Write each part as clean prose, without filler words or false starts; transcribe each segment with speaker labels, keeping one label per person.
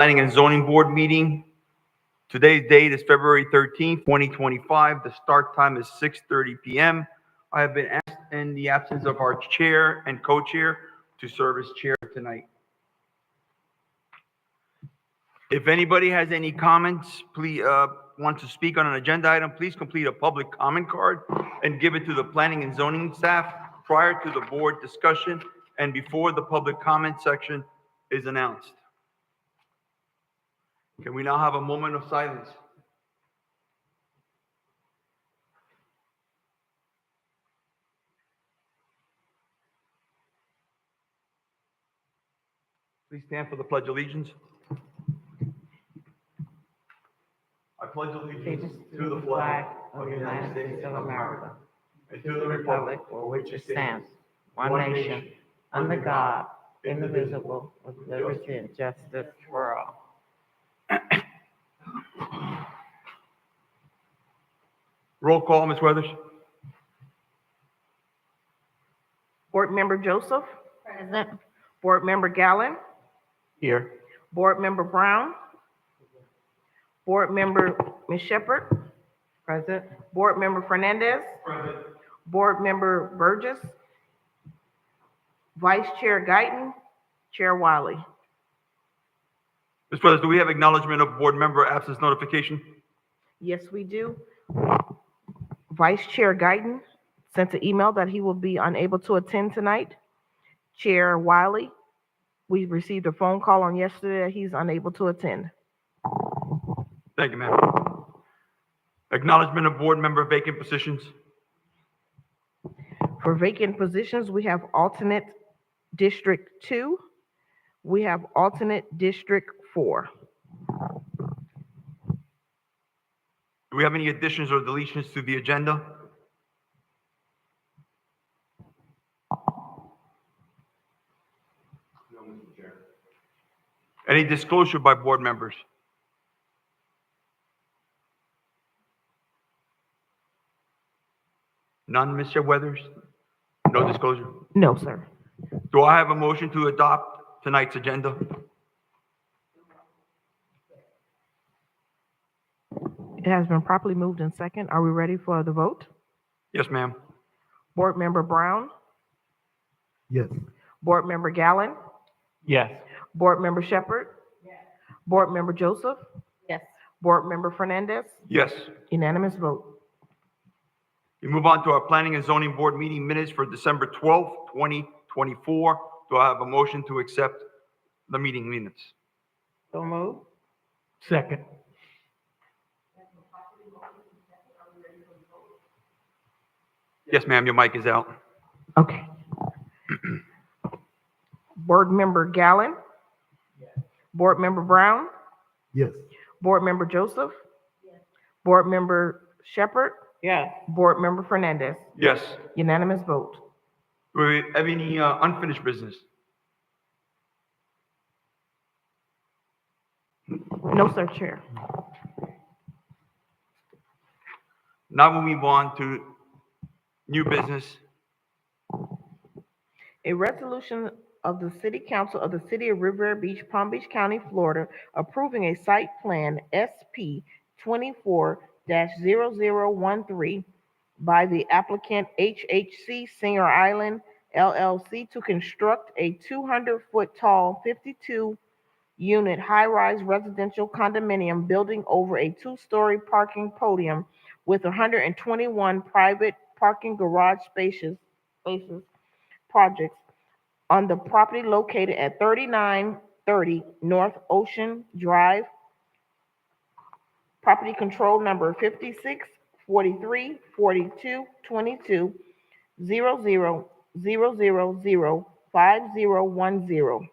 Speaker 1: Planning and Zoning Board meeting. Today's date is February 13th, 2025. The start time is 6:30 p.m. I have been asked in the absence of our chair and co-chair to serve as chair tonight. If anybody has any comments, please, want to speak on an agenda item, please complete a public comment card and give it to the planning and zoning staff prior to the board discussion and before the public comment section is announced. Can we now have a moment of silence? Please stand for the Pledge of Allegiance. I pledge allegiance to the flag of the United States of America and to the republic for which it stands, one nation, under God, indivisible, with liberty and justice for all. Roll call, Ms. Weathers.
Speaker 2: Board Member Joseph. Present. Board Member Gallen.
Speaker 1: Here.
Speaker 2: Board Member Brown. Board Member Ms. Shepherd. Present. Board Member Fernandez.
Speaker 1: Present.
Speaker 2: Board Member Burgess. Vice Chair Guyton. Chair Wiley.
Speaker 1: Ms. Weathers, do we have acknowledgement of board member absence notification?
Speaker 2: Yes, we do. Vice Chair Guyton sent an email that he will be unable to attend tonight. Chair Wiley, we received a phone call on yesterday that he's unable to attend.
Speaker 1: Thank you, ma'am. Acknowledgement of board member vacant positions.
Speaker 2: For vacant positions, we have alternate District 2. We have alternate District 4.
Speaker 1: Do we have any additions or deletions to the agenda? No, Mr. Chair. Any disclosure by board members? None, Mr. Weathers? No disclosure?
Speaker 2: No, sir.
Speaker 1: Do I have a motion to adopt tonight's agenda?
Speaker 2: It has been properly moved in second. Are we ready for the vote?
Speaker 1: Yes, ma'am.
Speaker 2: Board Member Brown?
Speaker 3: Yes.
Speaker 2: Board Member Gallen?
Speaker 3: Yes.
Speaker 2: Board Member Shepherd? Yes. Board Member Joseph?
Speaker 4: Yes.
Speaker 2: Board Member Fernandez?
Speaker 1: Yes.
Speaker 2: Unanimous vote.
Speaker 1: We move on to our Planning and Zoning Board meeting minutes for December 12th, 2024. Do I have a motion to accept the meeting minutes?
Speaker 2: So moved.
Speaker 3: Second.
Speaker 1: Yes, ma'am, your mic is out.
Speaker 2: Okay. Board Member Gallen? Board Member Brown?
Speaker 3: Yes.
Speaker 2: Board Member Joseph? Board Member Shepherd?
Speaker 4: Yes.
Speaker 2: Board Member Fernandez?
Speaker 1: Yes.
Speaker 2: Unanimous vote.
Speaker 1: Do we have any unfinished business?
Speaker 2: No, sir, Chair.
Speaker 1: Now we move on to new business.
Speaker 2: A resolution of the City Council of the City of Riviera Beach, Palm Beach County, Florida, approving a site plan SP 24-0013 by the applicant HHC Singer Island LLC to construct a 200-foot tall, 52-unit high-rise residential condominium building over a two-story parking podium with 121 private parking garage spaces projects on the property located at 3930 North Ocean Drive. Property control number 56 43 42 22 00 000 5010.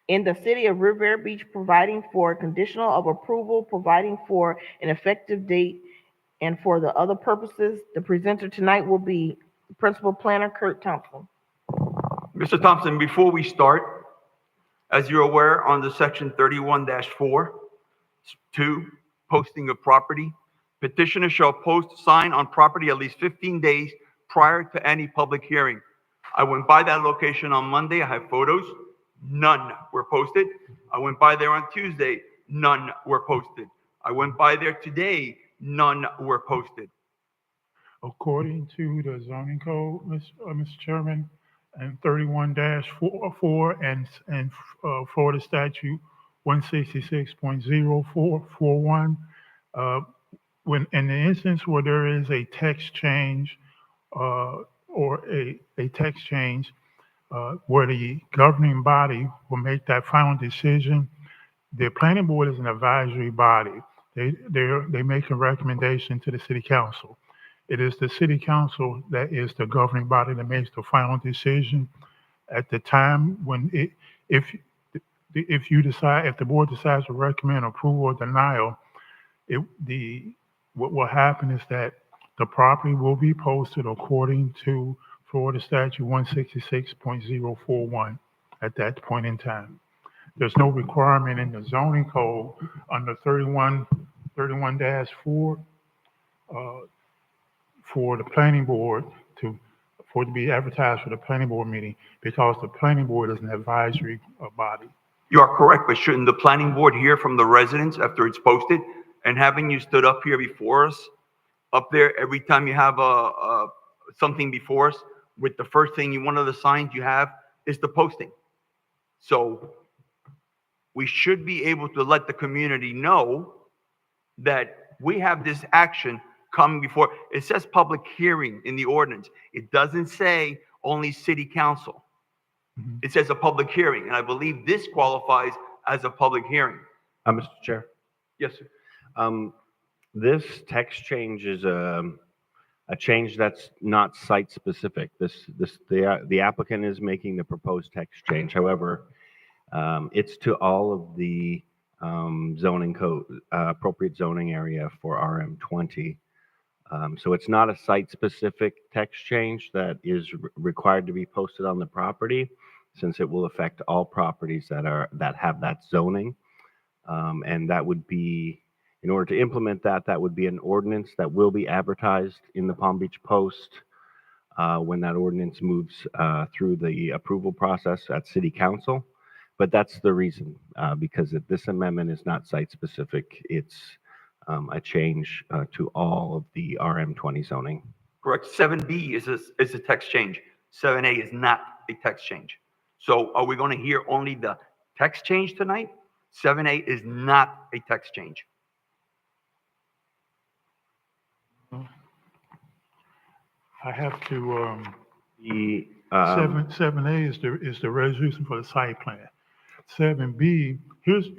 Speaker 2: In the city of Riviera Beach, providing for conditional of approval, providing for an effective date, and for the other purposes. The presenter tonight will be Principal Planner Kurt Thompson.
Speaker 1: Mr. Thompson, before we start, as you're aware, on the section 31-4, 2, posting of property, petitioner shall post sign on property at least 15 days prior to any public hearing. I went by that location on Monday. I have photos. None were posted. I went by there on Tuesday, none were posted. I went by there today, none were posted.
Speaker 4: According to the zoning code, Mr. Chairman, and 31-4 and Florida statute 166.0441, when in the instance where there is a text change or a text change where the governing body will make that final decision, the planning board is an advisory body. They make a recommendation to the city council. It is the city council that is the governing body that makes the final decision at the time when if the board decides to recommend approval or denial, what will happen is that the property will be posted according to Florida statute 166.041 at that point in time. There's no requirement in the zoning code under 31-4 for the planning board for it to be advertised for the planning board meeting, because the planning board is an advisory body.
Speaker 1: You are correct, but shouldn't the planning board hear from the residents after it's posted? And having you stood up here before us, up there, every time you have something before us, with the first thing, one of the signs you have is the posting. So we should be able to let the community know that we have this action coming before. It says public hearing in the ordinance. It doesn't say only city council.
Speaker 4: Mhm.
Speaker 1: It says a public hearing, and I believe this qualifies as a public hearing.
Speaker 5: Mr. Chair,
Speaker 1: Yes, sir.
Speaker 5: this text change is a change that's not site specific. The applicant is making the proposed text change. However, it's to all of the zoning code, appropriate zoning area for RM20. So it's not a site specific text change that is required to be posted on the property, since it will affect all properties that have that zoning. And that would be, in order to implement that would be an ordinance that will be advertised in the Palm Beach Post when that ordinance moves through the approval process at City Council. But that's the reason, because this amendment is not site specific. It's a change to all of the RM20 zoning.
Speaker 1: Correct. 7B is a text change. 7A is not a text change. So are we going to hear only the text change tonight? 7A is not a text change.
Speaker 4: I have to,
Speaker 5: The
Speaker 4: 7A is the resolution for the site plan. 7B, here's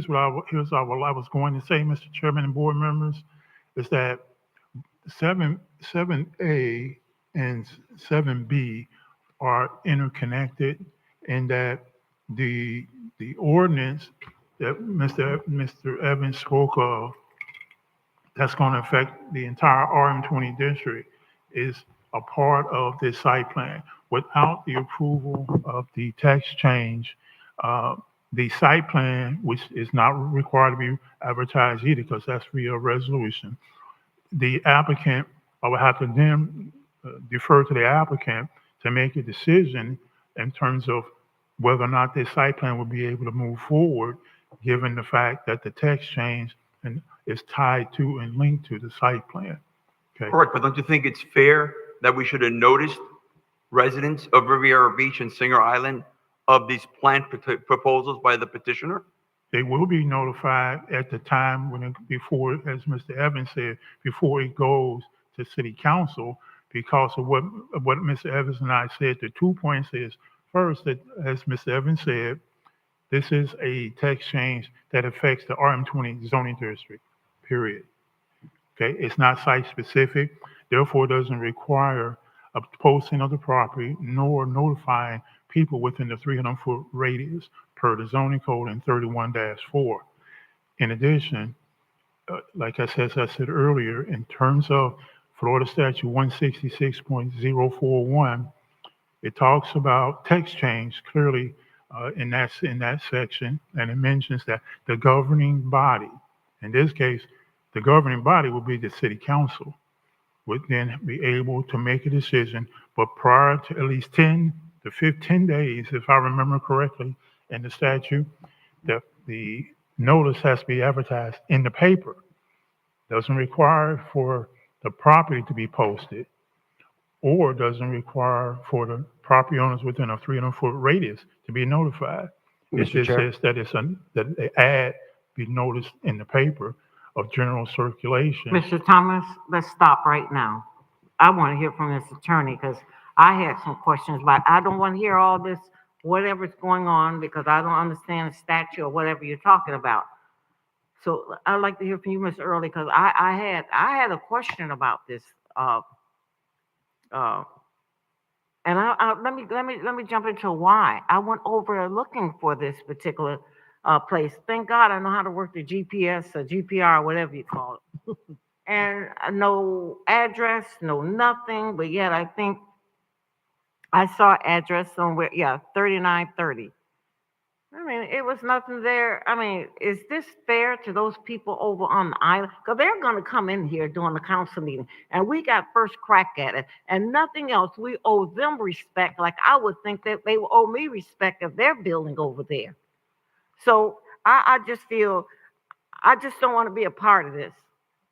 Speaker 4: what I was going to say, Mr. Chairman and board members, is that 7A and 7B are interconnected, in that the ordinance that Mr. Evans spoke of, that's going to affect the entire RM20 district, is a part of this site plan. Without the approval of the text change, the site plan, which is not required to be advertised either, because that's via resolution, the applicant, I would have to then defer to the applicant to make a decision in terms of whether or not this site plan will be able to move forward, given the fact that the text change is tied to and linked to the site plan. Okay.
Speaker 1: Correct, but don't you think it's fair that we should have noticed residents of Riviera Beach and Singer Island of these plant proposals by the petitioner?
Speaker 4: They will be notified at the time before, as Mr. Evans said, before it goes to City Council, because of what Mr. Evans and I said. The 2 points is, first, that as Mr. Evans said, this is a text change that affects the RM20 zoning district, period. Okay, it's not site specific, therefore doesn't require a posting of the property nor notifying people within the 300-foot radius per the zoning code in 31-4. In addition, like I said earlier, in terms of Florida statute 166.041, it talks about text change clearly in that section, and it mentions that the governing body, in this case, the governing body will be the City Council, would then be able to make a decision, but prior to at least 10 to 15 days, if I remember correctly, in the statute, the notice has to be advertised in the paper. Doesn't require for the property to be posted, or doesn't require for the property owners within a 300-foot radius to be notified. It
Speaker 5: Mr.
Speaker 4: just
Speaker 5: Chair?
Speaker 4: says that that the ad be noticed in the paper of general circulation.
Speaker 6: Mr. Thomas, let's stop right now. I want to hear from this attorney because I had some questions, but I don't want to hear all this, whatever's going on, because I don't understand the statute or whatever you're talking about. So I'd like to hear from you, Ms. Early, because I had a question about this. And let me jump into why. I went over looking for this particular place. Thank God I know how to work the GPS or GPR, whatever you call it. And no address, no nothing, but yet I think I saw address somewhere, 3930. I mean, it was nothing there. I mean, is this fair to those people over on the island? Because they're going to come in here during the council meeting, and we got first crack at it, and nothing else. We owe them respect, like I would think that they will owe me respect if they're building over there. So I just feel, I just don't want to be a part of this,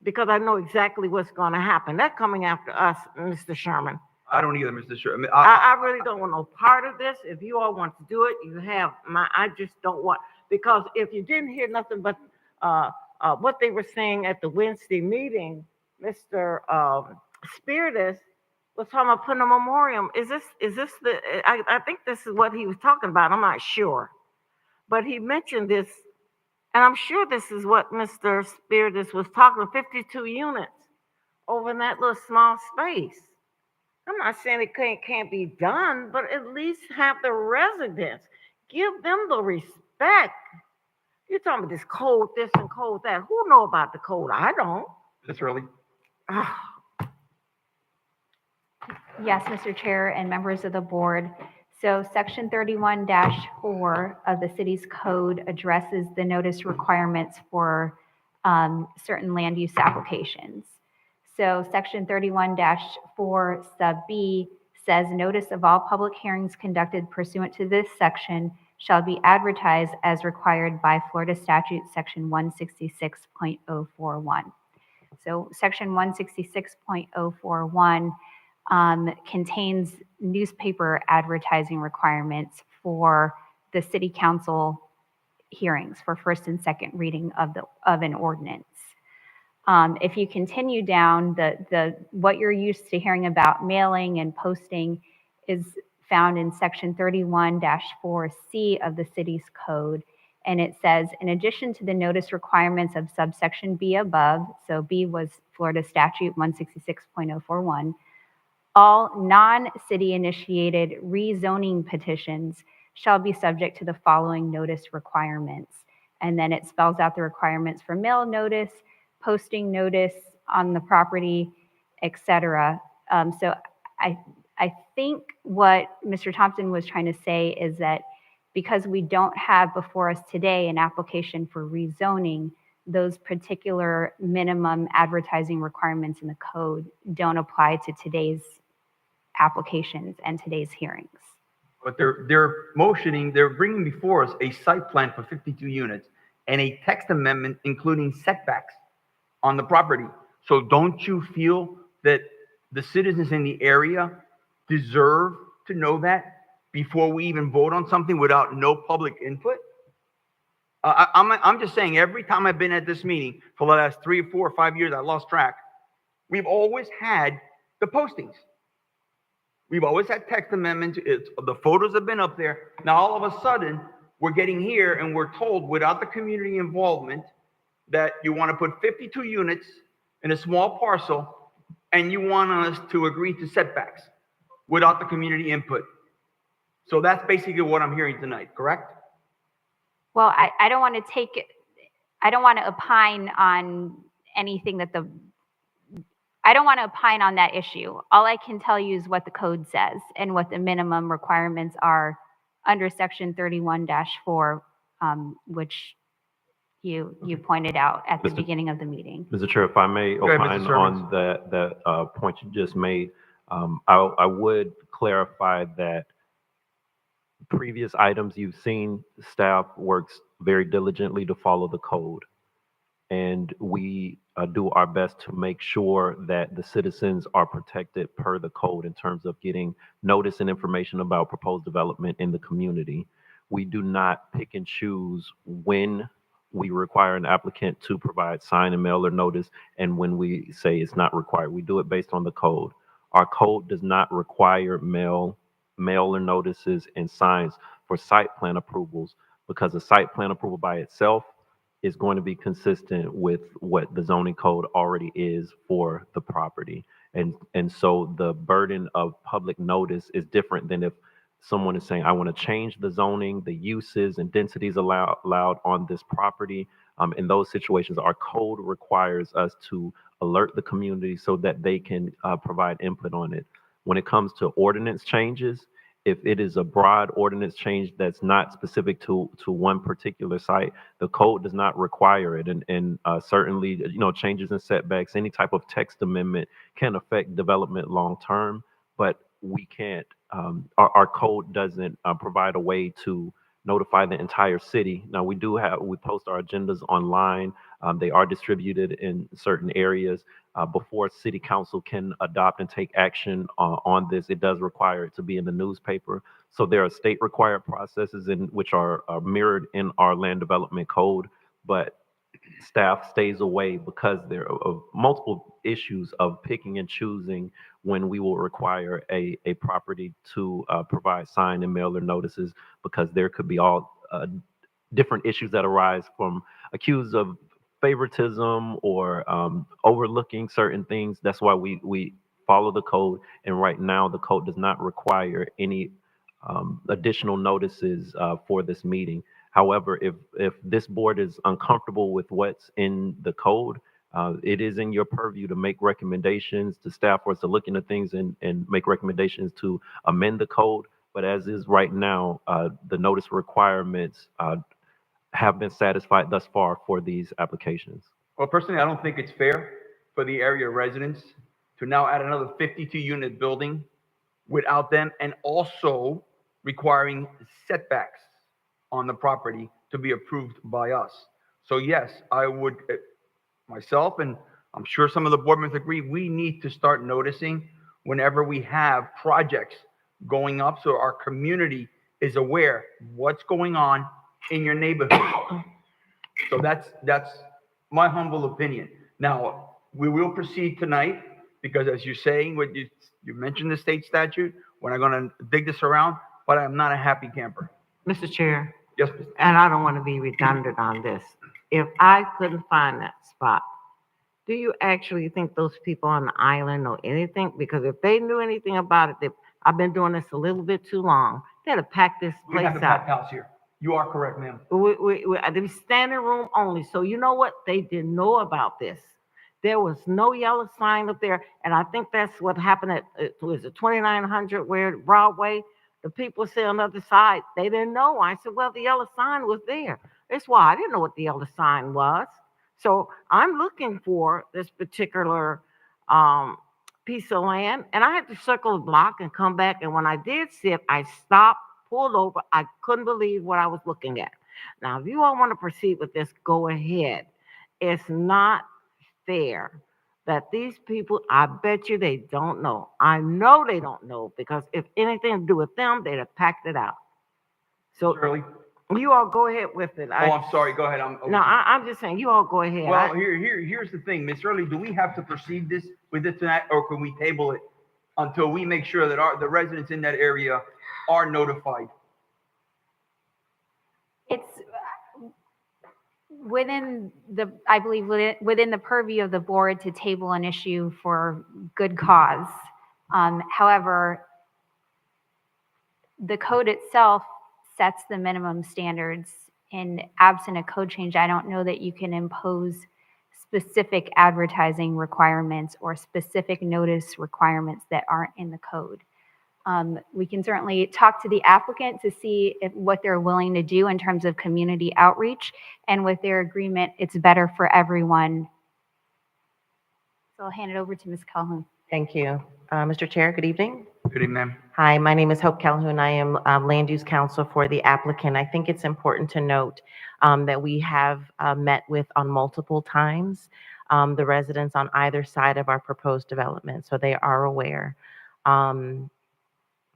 Speaker 6: because I know exactly what's going to happen. They're coming after us, Mr. Sherman.
Speaker 1: I don't either, Mr. Sherman.
Speaker 6: I really don't want no part of this. If you all want to do it, you have I just don't want, because if you didn't hear nothing but what they were saying at the Wednesday meeting, Mr. Spiritus was talking about putting a memoriam. Is this the, I think this is what he was talking about. I'm not sure. But he mentioned this, and I'm sure this is what Mr. Spiritus was talking, 52 units over in that little small space. I'm not saying it can't be done, but at least have the residents, give them the respect. You're talking about this code, this and code that. Who know about the code? I don't.
Speaker 1: Ms. Early.
Speaker 7: Yes, Mr. Chair and members of the board. So section 31-4 of the city's code addresses the notice requirements for certain land use applications. So section 31-4 sub B says notice of all public hearings conducted pursuant to this section shall be advertised as required by Florida statute section 166.041. So section 166.041 contains newspaper advertising requirements for the city council hearings for first and second reading of an ordinance. If you continue down, the what you're used to hearing about mailing and posting is found in section 31-4C of the city's code. And it says, in addition to the notice requirements of subsection B above, so B was Florida statute 166.041, all non-city initiated rezoning petitions shall be subject to the following notice requirements. And then it spells out the requirements for mail notice, posting notice on the property, etc. So I think what Mr. Thompson was trying to say is that because we don't have before us today an application for rezoning, those particular minimum advertising requirements in the code don't apply to today's applications and today's hearings.
Speaker 1: But they're bringing before us a site plan for 52 units and a text amendment including setbacks on the property. So don't you feel that the citizens in the area deserve to know that before we even vote on something without no public input? I'm just saying, every time I've been at this meeting for the last 3 or 4 or 5 years, I lost track. We've always had the postings. We've always had text amendments. The photos have been up there. Now, all of a sudden, we're getting here and we're told without the community involvement that you want to put 52 units in a small parcel and you want us to agree to setbacks without the community input. So that's basically what I'm hearing tonight, correct?
Speaker 7: Well, I don't want to take it, I don't want to opine on anything that I don't want to opine on that issue. All I can tell you is what the code says and what the minimum requirements are under section 31-4, which you pointed out at the beginning of the meeting.
Speaker 8: Mr. Chair, if I may
Speaker 1: Go ahead, Mr.
Speaker 8: opine
Speaker 1: Servants.
Speaker 8: on that point you just made, I would clarify that previous items you've seen, staff works very diligently to follow the code. And we do our best to make sure that the citizens are protected per the code in terms of getting notice and information about proposed development in the community. We do not pick and choose when we require an applicant to provide sign and mailer notice and when we say it's not required. We do it based on the code. Our code does not require mailer notices and signs for site plan approvals because a site plan approval by itself is going to be consistent with what the zoning code already is for the property. And so the burden of public notice is different than if someone is saying, I want to change the zoning, the uses and densities allowed on this property. In those situations, our code requires us to alert the community so that they can provide input on it. When it comes to ordinance changes, if it is a broad ordinance change that's not specific to one particular site, the code does not require it. And certainly, changes in setbacks, any type of text amendment can affect development long term, but we can't, our code doesn't provide a way to notify the entire city. Now, we post our agendas online. They are distributed in certain areas. Before city council can adopt and take action on this, it does require it to be in the newspaper. So there are state required processes which are mirrored in our land development code, but staff stays away because there are multiple issues of picking and choosing when we will require a property to provide sign and mailer notices, because there could be all different issues that arise from accused of favoritism or overlooking certain things. That's why we follow the code. And right now, the code does not require any additional notices for this meeting. However, if this board is uncomfortable with what's in the code, it is in your purview to make recommendations to staff or to look into things and make recommendations to amend the code. But as is right now, the notice requirements have been satisfied thus far for these applications.
Speaker 1: Well, personally, I don't think it's fair for the area residents to now add another 52-unit building without them, and also requiring setbacks on the property to be approved by us. So yes, I would, myself, and I'm sure some of the board members agree, we need to start noticing whenever we have projects going up, so our community is aware what's going on in your neighborhood. So that's my humble opinion. Now, we will proceed tonight because, as you're saying, what you mentioned the state statute, we're not going to dig this around, but I'm not a happy camper.
Speaker 6: Mr. Chair,
Speaker 1: Yes, Mr.
Speaker 6: and I don't want to be redundant on this. If I couldn't find that spot, do you actually think those people on the island know anything? Because if they knew anything about it, I've been doing this a little bit too long, they'd have packed this
Speaker 1: We have
Speaker 6: place
Speaker 1: the packed
Speaker 6: out.
Speaker 1: house here. You are correct, ma'am.
Speaker 6: They was standing room only. So you know what? They didn't know about this. There was no yellow sign up there. And I think that's what happened at, was it 2900 where Broadway? The people say on the other side, they didn't know. I said, well, the yellow sign was there. That's why I didn't know what the yellow sign was. So I'm looking for this particular piece of land, and I had to circle the block and come back. And when I did see it, I stopped, pulled over. I couldn't believe what I was looking at. Now, if you all want to proceed with this, go ahead. It's not fair that these people, I bet you they don't know. I know they don't know, because if anything to do with them, they'd have packed it out. So
Speaker 1: Shirley?
Speaker 6: you all go ahead with it.
Speaker 1: Oh, I'm sorry. Go ahead.
Speaker 6: I'm just saying, you all go ahead.
Speaker 1: Well, here's the thing, Ms. Shirley, do we have to proceed with it tonight, or can we table it until we make sure that the residents in that area are notified?
Speaker 7: It's I believe within the purview of the board to table an issue for good cause. However, the code itself sets the minimum standards, and absent a code change, I don't know that you can impose specific advertising requirements or specific notice requirements that aren't in the code. We can certainly talk to the applicant to see what they're willing to do in terms of community outreach, and with their agreement, it's better for everyone. So I'll hand it over to Ms. Calhoun.
Speaker 9: Thank you. Mr. Chair, good evening.
Speaker 1: Good evening, ma'am.
Speaker 9: Hi, my name is Hope Calhoun. I am land use counsel for the applicant. I think it's important to note that we have met with on multiple times, the residents on either side of our proposed development. So they are aware,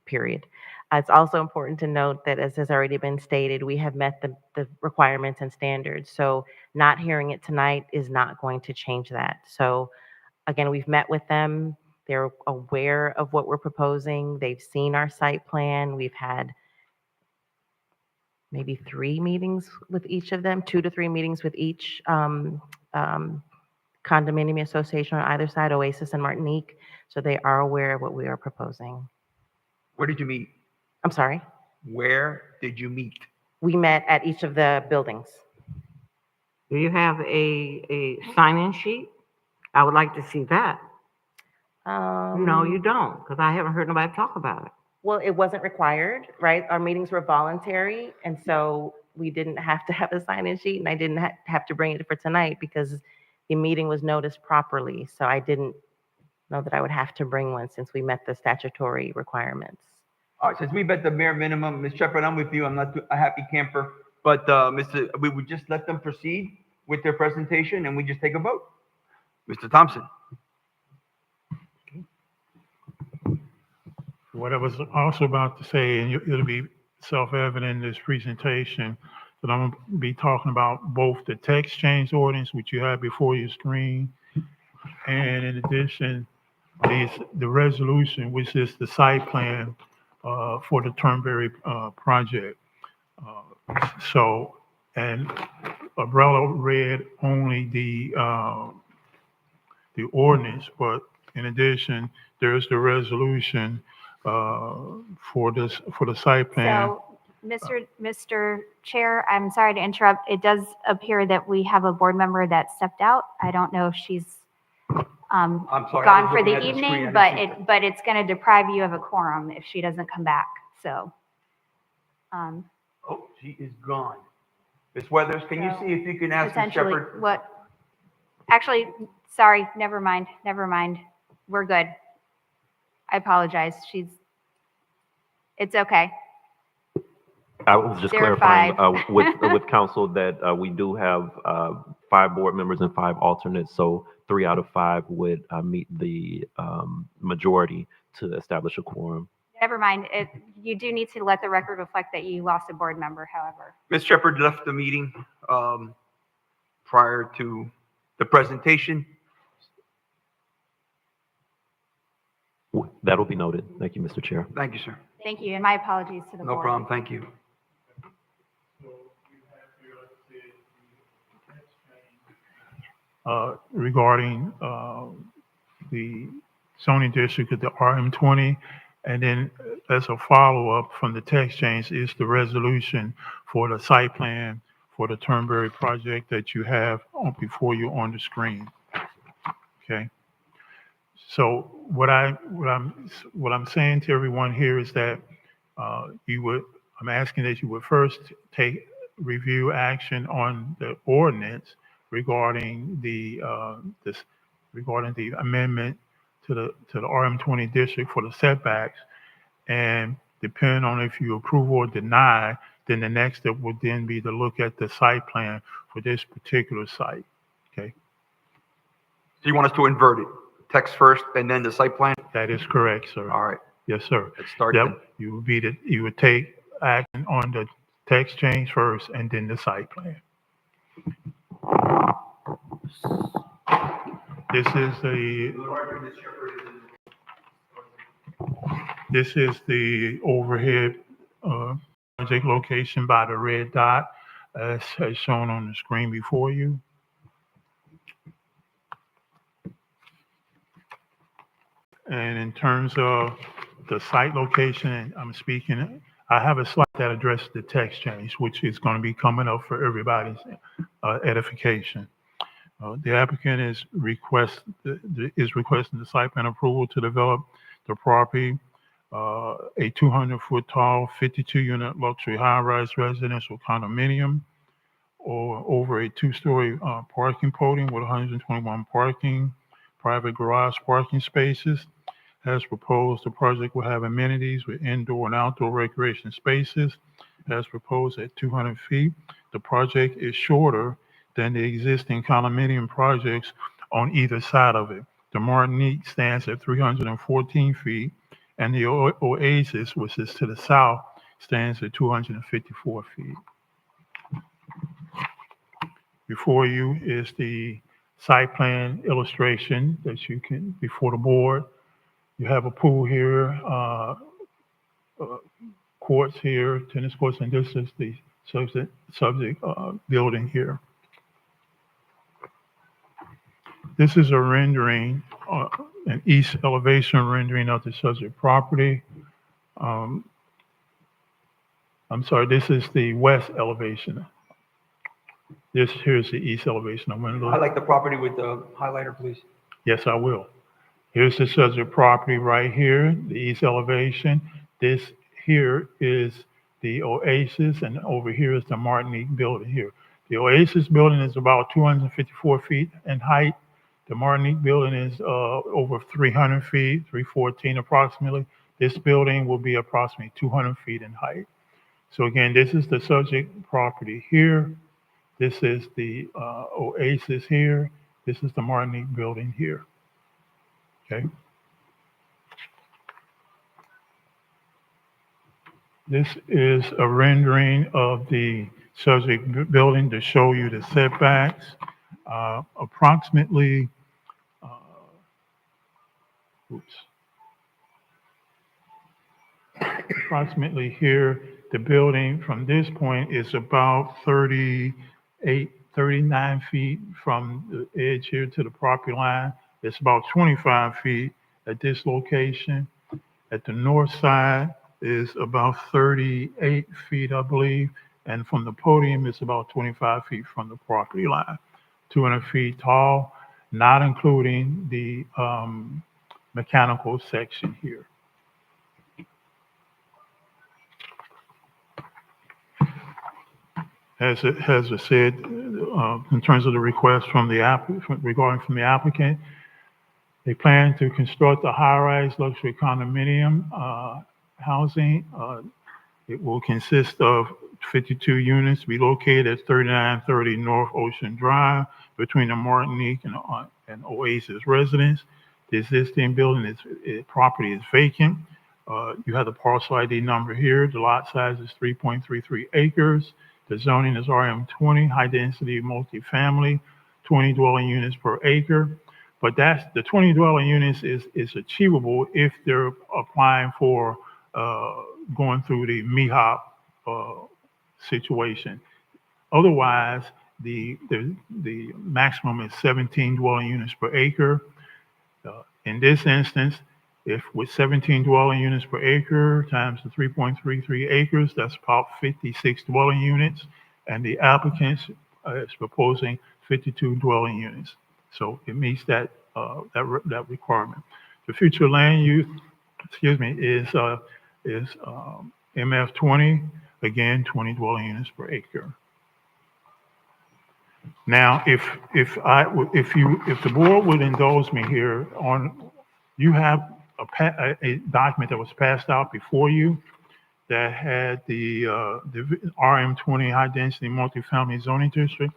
Speaker 9: period. It's also important to note that, as has already been stated, we have met the requirements and standards. So not hearing it tonight is not going to change that. So again, we've met with them. They're aware of what we're proposing. They've seen our site plan. We've had maybe 3 meetings with each of them, 2 to 3 meetings with each condominium association on either side, Oasis and Martinique. So they are aware of what we are proposing.
Speaker 1: Where did you meet?
Speaker 9: I'm sorry.
Speaker 1: Where did you meet?
Speaker 9: We met at each of the buildings.
Speaker 6: Do you have a sign-in sheet? I would like to see that. No, you don't, because I haven't heard nobody talk about it.
Speaker 9: Well, it wasn't required, right? Our meetings were voluntary, and so we didn't have to have a sign-in sheet, and I didn't have to bring it for tonight because the meeting was noticed properly. So I didn't know that I would have to bring one since we met the statutory requirements.
Speaker 1: All right, since we bet the bare minimum, Ms. Shepherd, I'm with you. I'm not a happy camper, but we would just let them proceed with their presentation and we just take a vote. Mr. Thompson.
Speaker 4: What I was also about to say, and it'll be self-evident in this presentation, that I'm going to be talking about both the text change ordinance, which you have before your screen, and in addition, the resolution, which is the site plan for the Turnberry project. And Abrella read only the ordinance, but in addition, there's the resolution for the site plan.
Speaker 7: So, Mr. Chair, I'm sorry to interrupt. It does appear that we have a board member that stepped out. I don't know if she's
Speaker 1: I'm sorry, I
Speaker 7: gone
Speaker 1: was
Speaker 7: for
Speaker 1: looking
Speaker 7: the
Speaker 1: at screen.
Speaker 7: evening,
Speaker 1: I didn't see it.
Speaker 7: but it's going to deprive you of a quorum if she doesn't come back. So,
Speaker 1: Oh, she is gone. Ms. Weathers, can you see if you can ask Ms.
Speaker 7: potentially,
Speaker 1: Shepherd?
Speaker 7: what? Actually, sorry, never mind. We're good. I apologize. It's okay.
Speaker 8: I was just
Speaker 7: There are
Speaker 8: clarifying with council that we do have 5 board members and 5 alternates, so 3 out of 5 would meet the majority to establish a quorum.
Speaker 7: Never mind. You do need to let the record reflect that you lost a board member, however.
Speaker 1: Ms. Shepherd left the meeting prior to the presentation.
Speaker 8: That'll be noted. Thank you, Mr. Chair.
Speaker 1: Thank you, sir.
Speaker 7: Thank you, and my apologies to the
Speaker 1: No
Speaker 7: board.
Speaker 1: problem, thank you.
Speaker 4: Regarding the zoning district of the RM20, and then as a follow-up from the text change is the resolution for the site plan for the Turnberry project that you have before you on the screen. Okay. So what I'm saying to everyone here is that I'm asking that you would first take review action on the ordinance regarding the amendment to the RM20 district for the setbacks, and depending on if you approve or deny, then the next step would then be to look at the site plan for this particular site. Okay,
Speaker 1: So you want us to invert it? Text first and then the site plan?
Speaker 4: that is correct, sir.
Speaker 1: All right,
Speaker 4: Yes, sir.
Speaker 1: let's start
Speaker 4: Yep,
Speaker 1: then.
Speaker 4: you would take action on the text change first and then the site plan. This is the overhead project location by the red dot as shown on the screen before you. And in terms of the site location, I have a slide that addresses the text change, which is going to be coming up for everybody's edification. The applicant is requesting the site plan approval to develop the property, a 200-foot tall, 52-unit luxury high-rise residential condominium, or over a 2-story parking podium with 121 private garage parking spaces. As proposed, the project will have amenities with indoor and outdoor recreation spaces. As proposed at 200 feet, the project is shorter than the existing condominium projects on either side of it. The Martinique stands at 314 feet, and the Oasis, which is to the south, stands at 254 feet. Before you is the site plan illustration that you can, before the board. You have a pool here, courts here, tennis courts, and this is the subject building here. This is a rendering, an east elevation rendering of the subject property. I'm sorry, this is the west elevation. This here's the east elevation. I'm going to
Speaker 1: I like the property with the highlighter, please.
Speaker 4: Yes, I will. Here's the subject property right here, the east elevation. This here is the Oasis, and over here is the Martinique building here. The Oasis building is about 254 feet in height. The Martinique building is over 300 feet, 314 approximately. This building will be approximately 200 feet in height. So again, this is the subject property here. This is the Oasis here. This is the Martinique building here. Okay. This is a rendering of the subject building to show you the setbacks. Approximately, approximately here, the building from this point is about 39 feet from the edge here to the property line. It's about 25 feet at this location. At the north side is about 38 feet, I believe. And from the podium, it's about 25 feet from the property line. 200 feet tall, not including the mechanical section here. As it has said, in terms of the request from the applicant, they plan to construct a high-rise luxury condominium housing. It will consist of 52 units to be located at 3930 North Ocean Drive between the Martinique and Oasis residence. The existing building property is vacant. You have the parcel ID number here. The lot size is 3.33 acres. The zoning is RM20, high density multifamily, 20 dwelling units per acre. But that's the 20 dwelling units is achievable if they're applying for going through the MEHOP situation. Otherwise, the maximum is 17 dwelling units per acre. In this instance, if with 17 dwelling units per acre times the 3.33 acres, that's about 56 dwelling units, and the applicant is proposing 52 dwelling units. So it meets that requirement. The future land use, is MF20, again 20 dwelling units per acre. Now, if the board would indulge me here on, you have a document that was passed out before you that had the RM20 high density multifamily zoning district.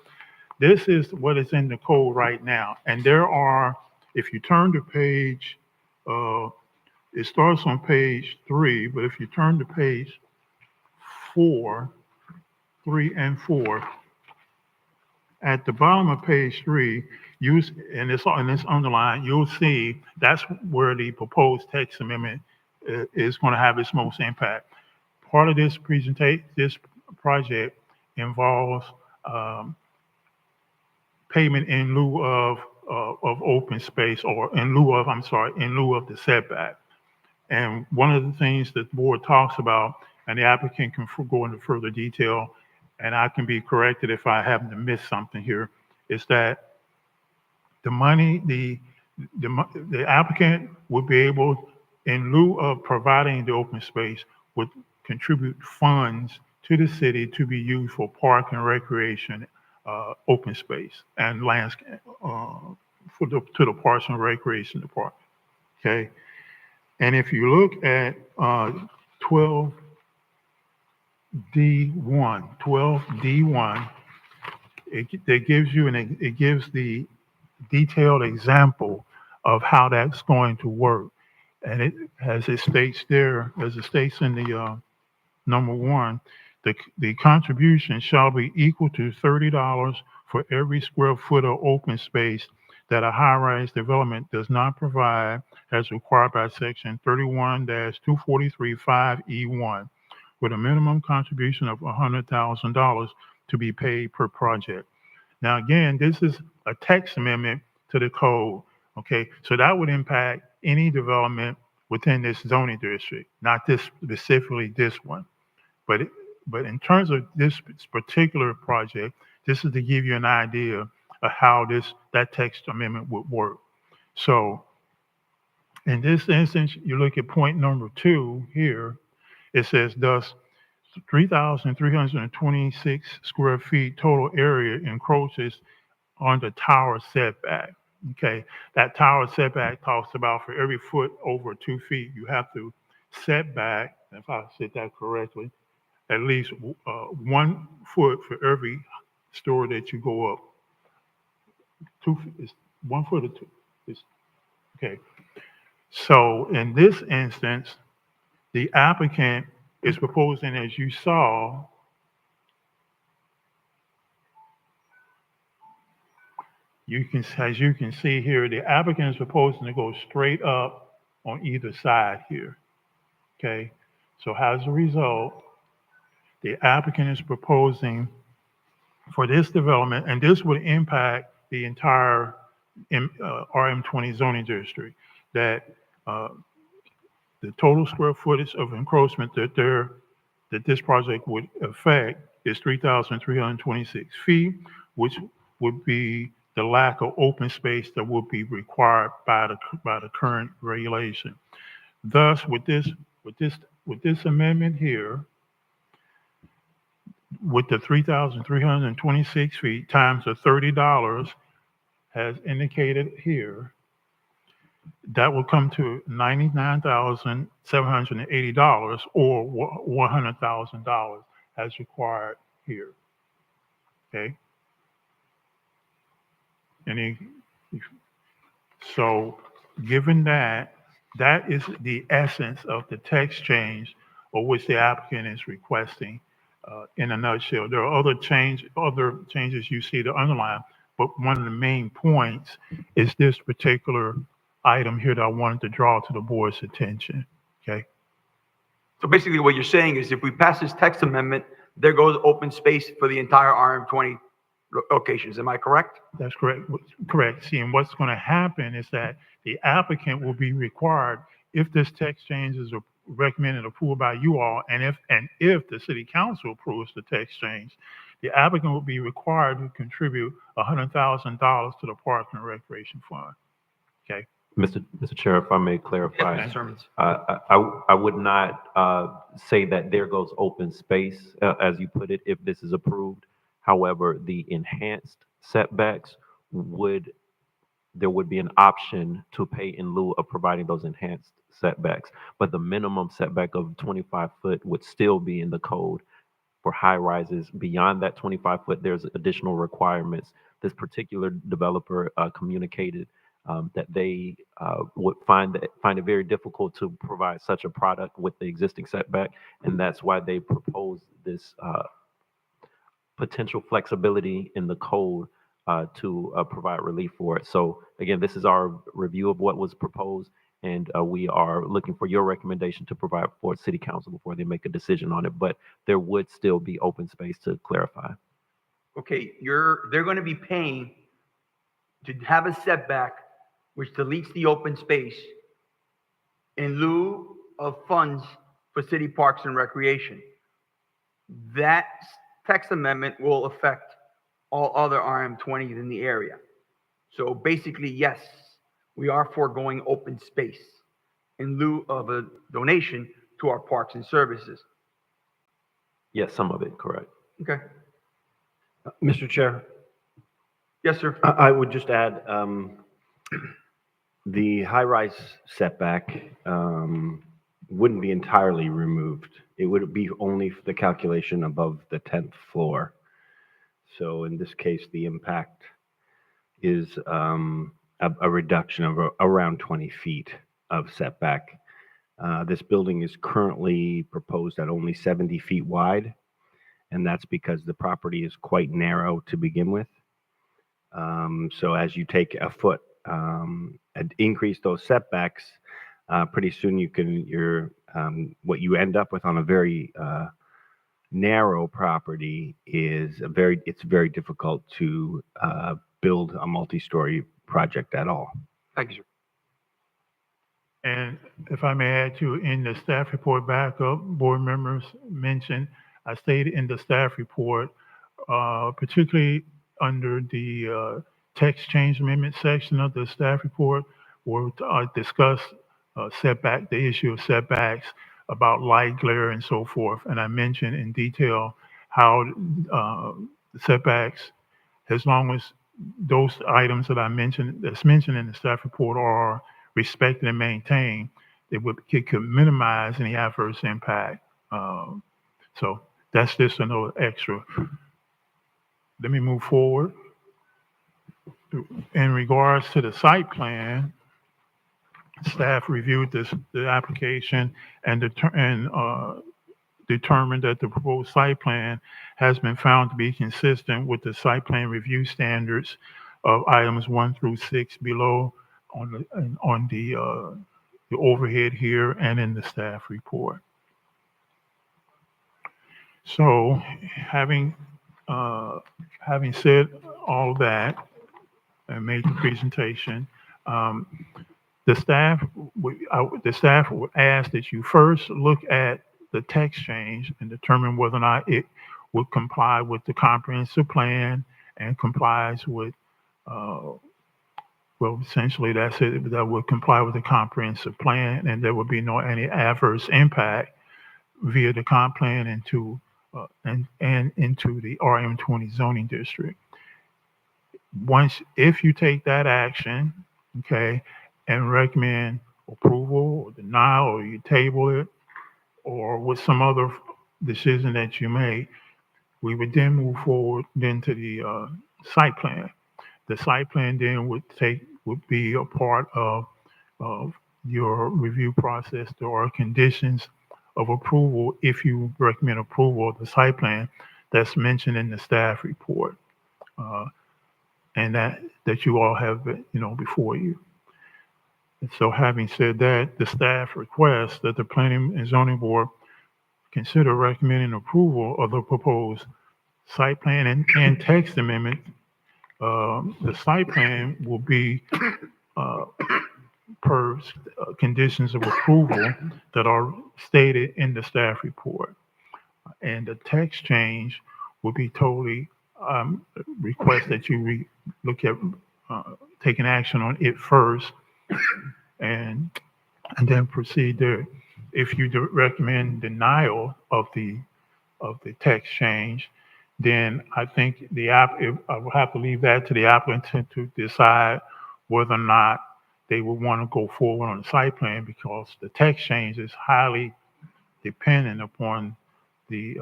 Speaker 4: This is what is in the code right now. And there are, if you turn to page, it starts on page 3, but if you turn to page 4, 3 and 4, at the bottom of page 3, and it's underlined, you'll see that's where the proposed text amendment is going to have its most impact. Part of this project involves payment in lieu of open space, or in lieu of the setback. And one of the things that the board talks about, and the applicant can go into further detail, and I can be corrected if I happen to miss something here, is that the money, the applicant would be able, in lieu of providing the open space, would contribute funds to the city to be used for park and recreation, open space and landscape, to the Parks and Recreation Department. Okay, and if you look at 12, 12D1, 12D1, it gives the detailed example of how that's going to work. And as it states there, as it states in the number one, the contribution shall be equal to $30 for every square foot of open space that a high-rise development does not provide as required by section 31-243-5E1, with a minimum contribution of $100,000 to be paid per project. Now, again, this is a text amendment to the code, okay? So that would impact any development within this zoning district, not this specifically this one. But in terms of this particular project, this is to give you an idea of how that text amendment would work. So in this instance, you look at point number 2 here, it says thus 3,326 square feet total area encroaches on the tower setback. Okay, that tower setback talks about for every foot over 2 feet, you have to set back, if I said that correctly, at least 1 foot for every story that you go up. 2 is 1 foot or 2. Okay. So in this instance, the applicant is proposing, as you saw, as you can see here, the applicant is proposing to go straight up on either side here. Okay. So as a result, the applicant is proposing for this development, and this would impact the entire RM20 zoning district, that the total square footage of encroachment that this project would affect is 3,326 feet, which would be the lack of open space that would be required by the current regulation. Thus, with this amendment here, with the 3,326 feet times the $30 as indicated here, that will come to $99,780 or $100,000 as required here. Okay. So given that, that is the essence of the text change or which the applicant is requesting in a nutshell. There are other changes you see to underline, but one of the main points is this particular item here that I wanted to draw to the board's attention. Okay.
Speaker 1: So basically what you're saying is if we pass this text amendment, there goes open space for the entire RM20 locations. Am I correct?
Speaker 4: That's correct. Correct. See, and what's going to happen is that the applicant will be required, if this text change is recommended approved by you all, and if the city council approves the text change, the applicant will be required to contribute $100,000 to the Park and Recreation Fund. Okay.
Speaker 8: Mr. Chair, if I may clarify,
Speaker 1: Yes, Mr.
Speaker 8: I would not say that there goes open space, as you put it, if this is approved. However, the enhanced setbacks there would be an option to pay in lieu of providing those enhanced setbacks. But the minimum setback of 25 foot would still be in the code for high rises. Beyond that 25 foot, there's additional requirements. This particular developer communicated that they would find it very difficult to provide such a product with the existing setback, and that's why they proposed this potential flexibility in the code to provide relief for it. So again, this is our review of what was proposed, and we are looking for your recommendation to provide for City Council before they make a decision on it. But there would still be open space to clarify.
Speaker 1: Okay, they're going to be paying to have a setback which deletes the open space in lieu of funds for city parks and recreation. That text amendment will affect all other RM20s in the area. So basically, yes, we are foregoing open space in lieu of a donation to our parks and services.
Speaker 8: Yes, some of it, correct.
Speaker 1: Okay.
Speaker 5: Mr. Chair,
Speaker 1: Yes, sir.
Speaker 5: I would just add, the high-rise setback wouldn't be entirely removed. It would be only for the calculation above the 10th floor. So in this case, the impact is a reduction of around 20 feet of setback. This building is currently proposed at only 70 feet wide, and that's because the property is quite narrow to begin with. So as you take a foot and increase those setbacks, pretty soon what you end up with on a very narrow property is it's very difficult to build a multi-story project at all.
Speaker 1: Thank you, sir.
Speaker 4: And if I may add to, in the staff report backup, board members mentioned, I stated in the staff report, particularly under the text change amendment section of the staff report, where discuss setback, the issue of setbacks, about light glare and so forth. And I mentioned in detail how the setbacks, as long as those items that I mentioned, that's mentioned in the staff report are respected and maintained, it could minimize any adverse impact. So that's just another extra. Let me move forward. In regards to the site plan, staff reviewed the application and determined that the proposed site plan has been found to be consistent with the site plan review standards of items 1 through 6 below on the overhead here and in the staff report. So having said all of that and made the presentation, the staff would ask that you first look at the text change and determine whether or not it would comply with the comprehensive plan and complies with, well, essentially that's it, that would comply with the comprehensive plan, and there would be no any adverse impact via the comp plan into and into the RM20 zoning district. If you take that action, okay, and recommend approval or denial, or you table it, or with some other decision that you make, we would then move forward then to the site plan. The site plan then would be a part of your review process. There are conditions of approval if you recommend approval of the site plan that's mentioned in the staff report, and that you all have, before you. And so having said that, the staff requests that the Planning and Zoning Board consider recommending approval of the proposed site plan and text amendment. The site plan will be per conditions of approval that are stated in the staff report. And the text change will be totally request that you look at taking action on it first, and then proceed there. If you recommend denial of the text change, then I think I will have to leave that to the applicant to decide whether or not they would want to go forward on the site plan, because the text change is highly dependent upon the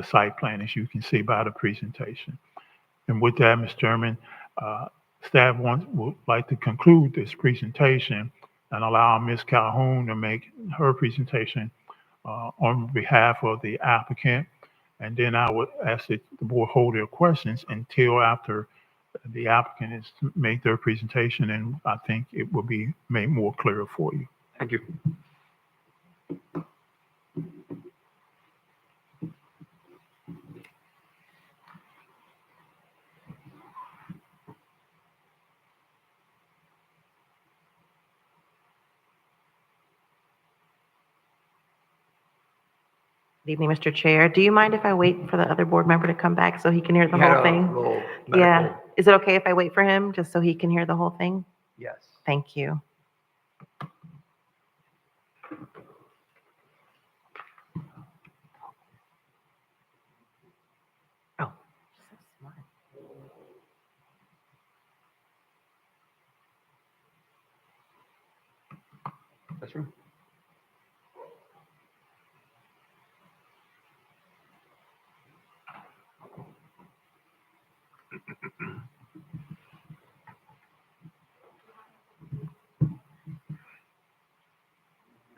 Speaker 4: site plan, as you can see by the presentation. And with that, Mr. Chairman, staff would like to conclude this presentation and allow Ms. Calhoun to make her presentation on behalf of the applicant. And then I would ask that the board hold their questions until after the applicant has made their presentation, and I think it will be made more clear for you.
Speaker 1: Thank you.
Speaker 9: Good evening, Mr. Chair. Do you mind if I wait for the other board member to come back so he can hear the
Speaker 1: He had
Speaker 9: whole
Speaker 1: a
Speaker 9: thing?
Speaker 1: little
Speaker 9: Yeah.
Speaker 1: medical-
Speaker 9: Is it okay if I wait for him just so he can hear the whole thing?
Speaker 1: Yes.
Speaker 9: Thank you. Oh, so smart.
Speaker 1: That's right.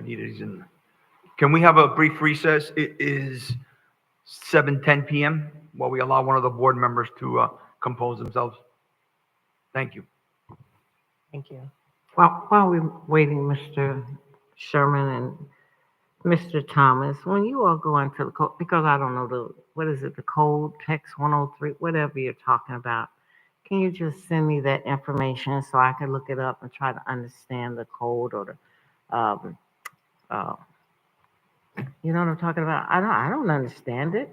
Speaker 1: need it. He's in. Can we have a brief recess? It is 7:10 PM while we allow one of the board members to compose themselves. Thank you.
Speaker 9: Thank you.
Speaker 6: While we're waiting, Mr. Sherman and Mr. Thomas, when you all go into the code, because I don't know what is it, the code, text 103, whatever you're talking about, can you just send me that information so I can look it up and try to understand the code or the, you know what I'm talking about? I don't understand it.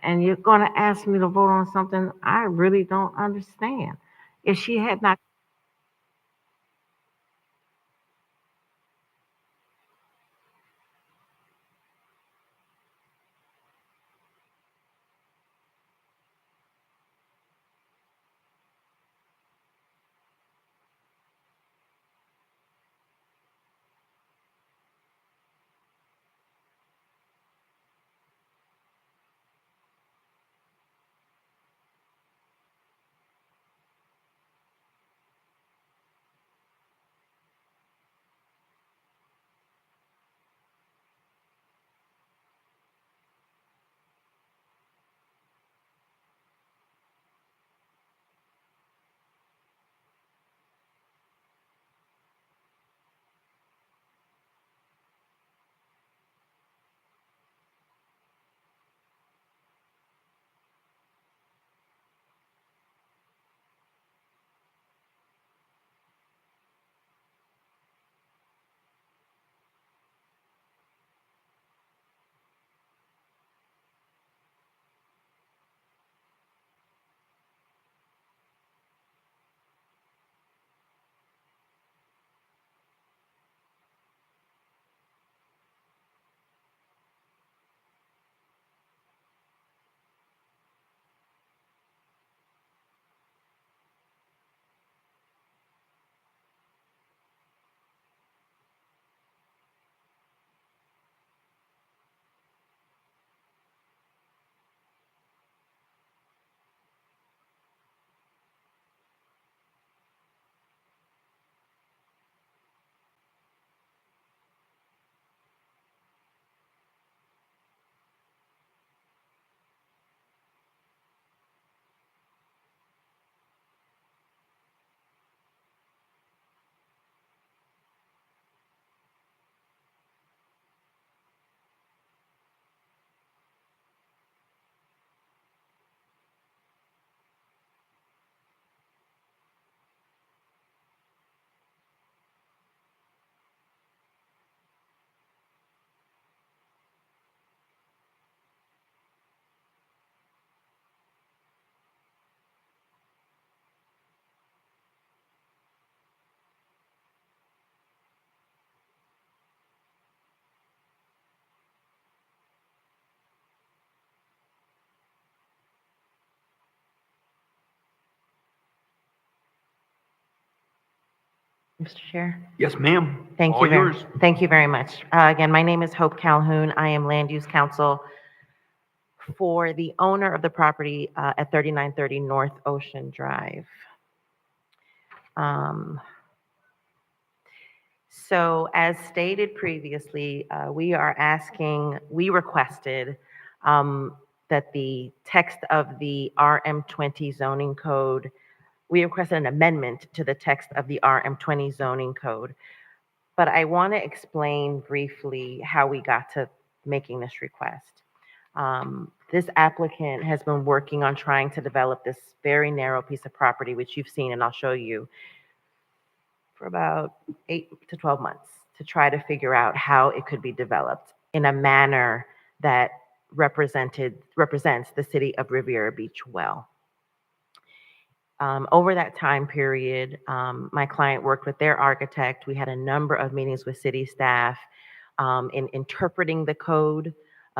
Speaker 6: And you're going to ask me to vote on something I really don't understand. If she had not
Speaker 9: Mr. Chair?
Speaker 1: Yes, ma'am.
Speaker 9: Thank
Speaker 1: All
Speaker 9: you very,
Speaker 1: yours.
Speaker 9: thank you very much. Again, my name is Hope Calhoun. I am Land Use Counsel for the owner of the property at 3930 North Ocean Drive. So as stated previously, we requested that the text of the RM20 zoning code, we requested an amendment to the text of the RM20 zoning code. But I want to explain briefly how we got to making this request. This applicant has been working on trying to develop this very narrow piece of property, which you've seen, and I'll show you, for about 8 to 12 months to try to figure out how it could be developed in a manner that represents the city of Riviera Beach well. Over that time period, my client worked with their architect. We had a number of meetings with city staff in interpreting the code,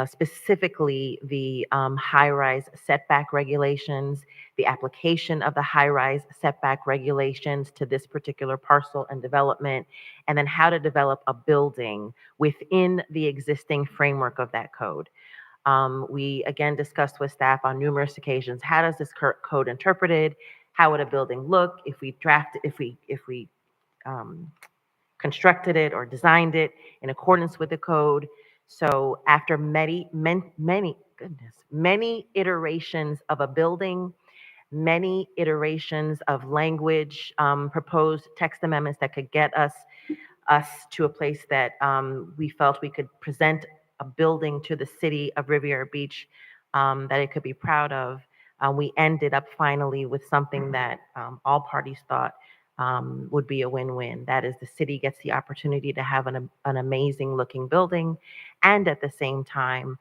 Speaker 9: specifically the high-rise setback regulations, the application of the high-rise setback regulations to this particular parcel and development, and then how to develop a building within the existing framework of that code. We again discussed with staff on numerous occasions, how does this code interpreted? How would a building look if we constructed it or designed it in accordance with the code. So after many iterations of a building, many iterations of language, proposed text amendments that could get us to a place that we felt we could present a building to the city of Riviera Beach that it could be proud of. We ended up finally with something that all parties thought would be a win-win. That is, the city gets the opportunity to have an amazing looking building, and at the same time,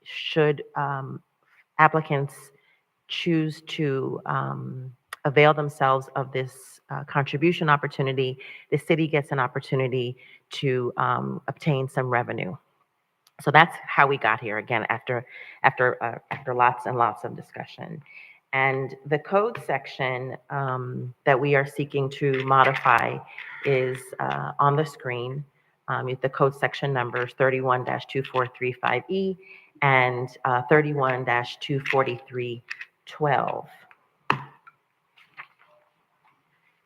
Speaker 9: should applicants choose to avail themselves of this contribution opportunity, the city gets an opportunity to obtain some revenue. So that's how we got here, again, after lots and lots of discussion. And the code section that we are seeking to modify is on the screen. The code section numbers 31-2435E and 31-24312.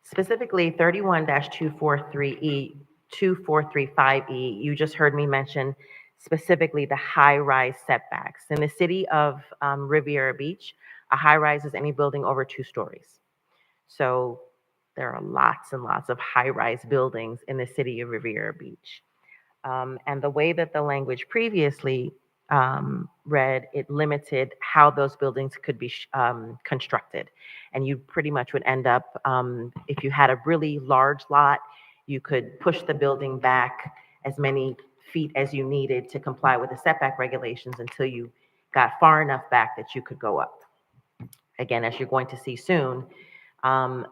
Speaker 9: Specifically, 2435E, you just heard me mention specifically the high-rise setbacks. In the city of Riviera Beach, a high-rise is any building over 2 stories. So there are lots and lots of high-rise buildings in the city of Riviera Beach. And the way that the language previously read, it limited how those buildings could be constructed. And you pretty much would end up, if you had a really large lot, you could push the building back as many feet as you needed to comply with the setback regulations until you got far enough back that you could go up. Again, as you're going to see soon,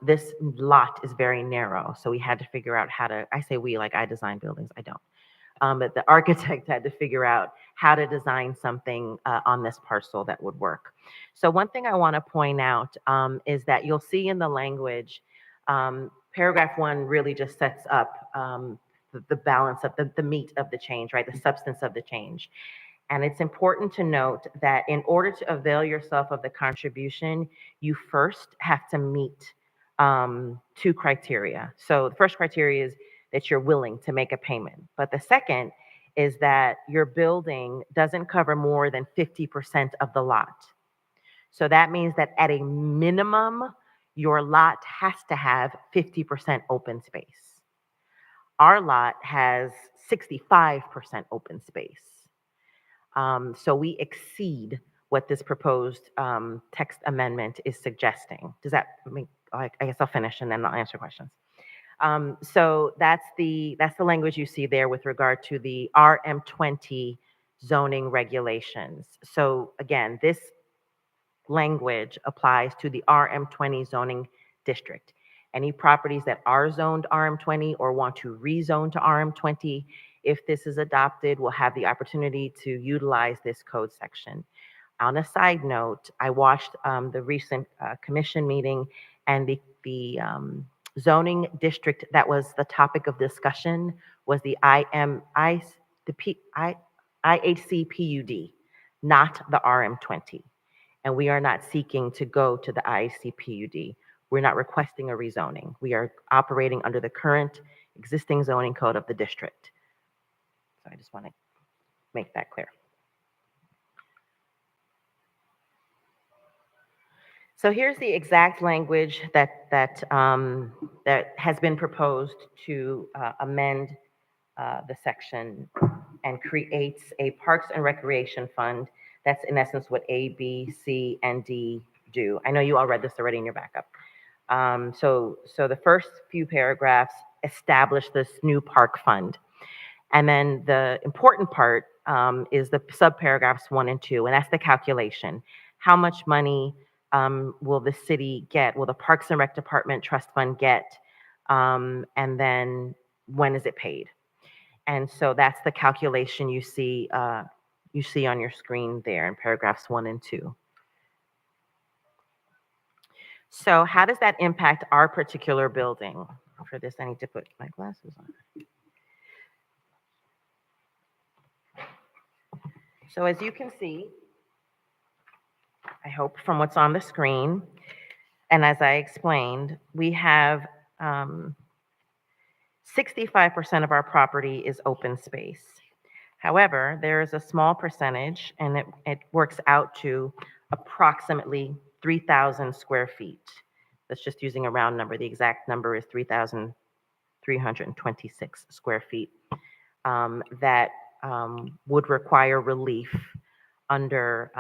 Speaker 9: this lot is very narrow. So we had to figure out how to, I say we, like I design buildings, I don't. But the architect had to figure out how to design something on this parcel that would work. So one thing I want to point out is that you'll see in the language, paragraph 1 really just sets up the balance of the meat of the change, right? The substance of the change. And it's important to note that in order to avail yourself of the contribution, you first have to meet 2 criteria. So the first criteria is that you're willing to make a payment. But the second is that your building doesn't cover more than 50% of the lot. So that means that at a minimum, your lot has to have 50% open space. Our lot has 65% open space. So we exceed what this proposed text amendment is suggesting. Does that make, I guess I'll finish and then I'll answer questions. So that's the language you see there with regard to the RM20 zoning regulations. So again, this language applies to the RM20 zoning district. Any properties that are zoned RM20 or want to rezone to RM20, if this is adopted, will have the opportunity to utilize this code section. On a side note, I watched the recent commission meeting, and the zoning district that was the topic of discussion was the IHC PUD, not the RM20. And we are not seeking to go to the IHC PUD. We're not requesting a rezoning. We are operating under the current existing zoning code of the district. So I just want to make that clear. So here's the exact language that has been proposed to amend the section and creates a Parks and Recreation Fund. That's in essence what A, B, C, and D do. I know you all read this already in your backup. So the first few paragraphs establish this new park fund. And then the important part is the subparagraphs 1 and 2, and that's the calculation. How much money will the city get? Will the Parks and Rec Department Trust Fund get? And then when is it paid? And so that's the calculation you see on your screen there in paragraphs 1 and 2. So how does that impact our particular building? For this, I need to put my glasses on. So as you can see, I hope from what's on the screen, and as I explained, we have 65% of our property is open space. However, there is a small percentage, and it works out to approximately 3,000 square feet. That's just using a round number. The exact number is 3,326 square feet that would require relief under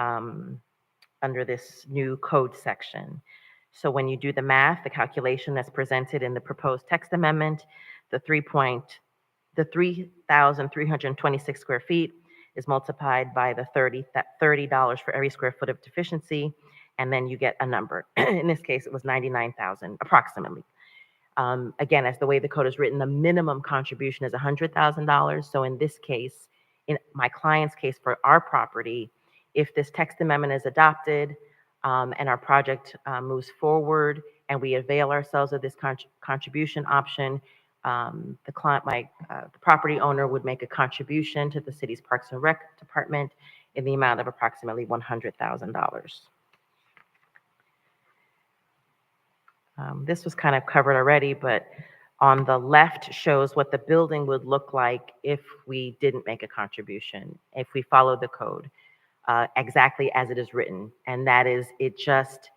Speaker 9: this new code section. So when you do the math, the calculation that's presented in the proposed text amendment, the 3,326 square feet is multiplied by the $30 for every square foot of deficiency, and then you get a number. In this case, it was 99,000 approximately. Again, as the way the code is written, the minimum contribution is $100,000. So in this case, in my client's case for our property, if this text amendment is adopted and our project moves forward and we avail ourselves of this contribution option, the property owner would make a contribution to the city's Parks and Rec department in the amount of approximately $100,000. This was kind of covered already, but on the left shows what the building would look like if we didn't make a contribution, if we followed the code exactly as it is written. And that is, it's just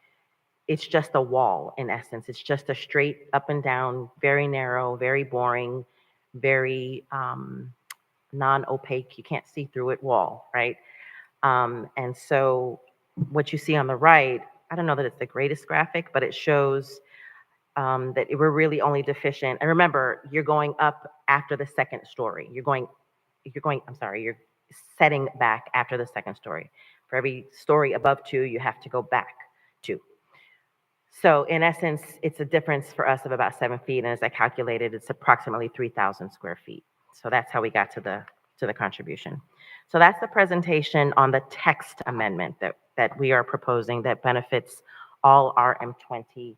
Speaker 9: a wall in essence. It's just a straight up and down, very narrow, very boring, very non-opaque, you can't see through it wall, right? And so what you see on the right, I don't know that it's the greatest graphic, but it shows that we're really only deficient. And remember, you're going up after the second story. You're setting back after the second story. For every story above 2, you have to go back 2. So in essence, it's a difference for us of about 7 feet. And as I calculated, it's approximately 3,000 square feet. So that's how we got to the contribution. So that's the presentation on the text amendment that we are proposing that benefits all RM20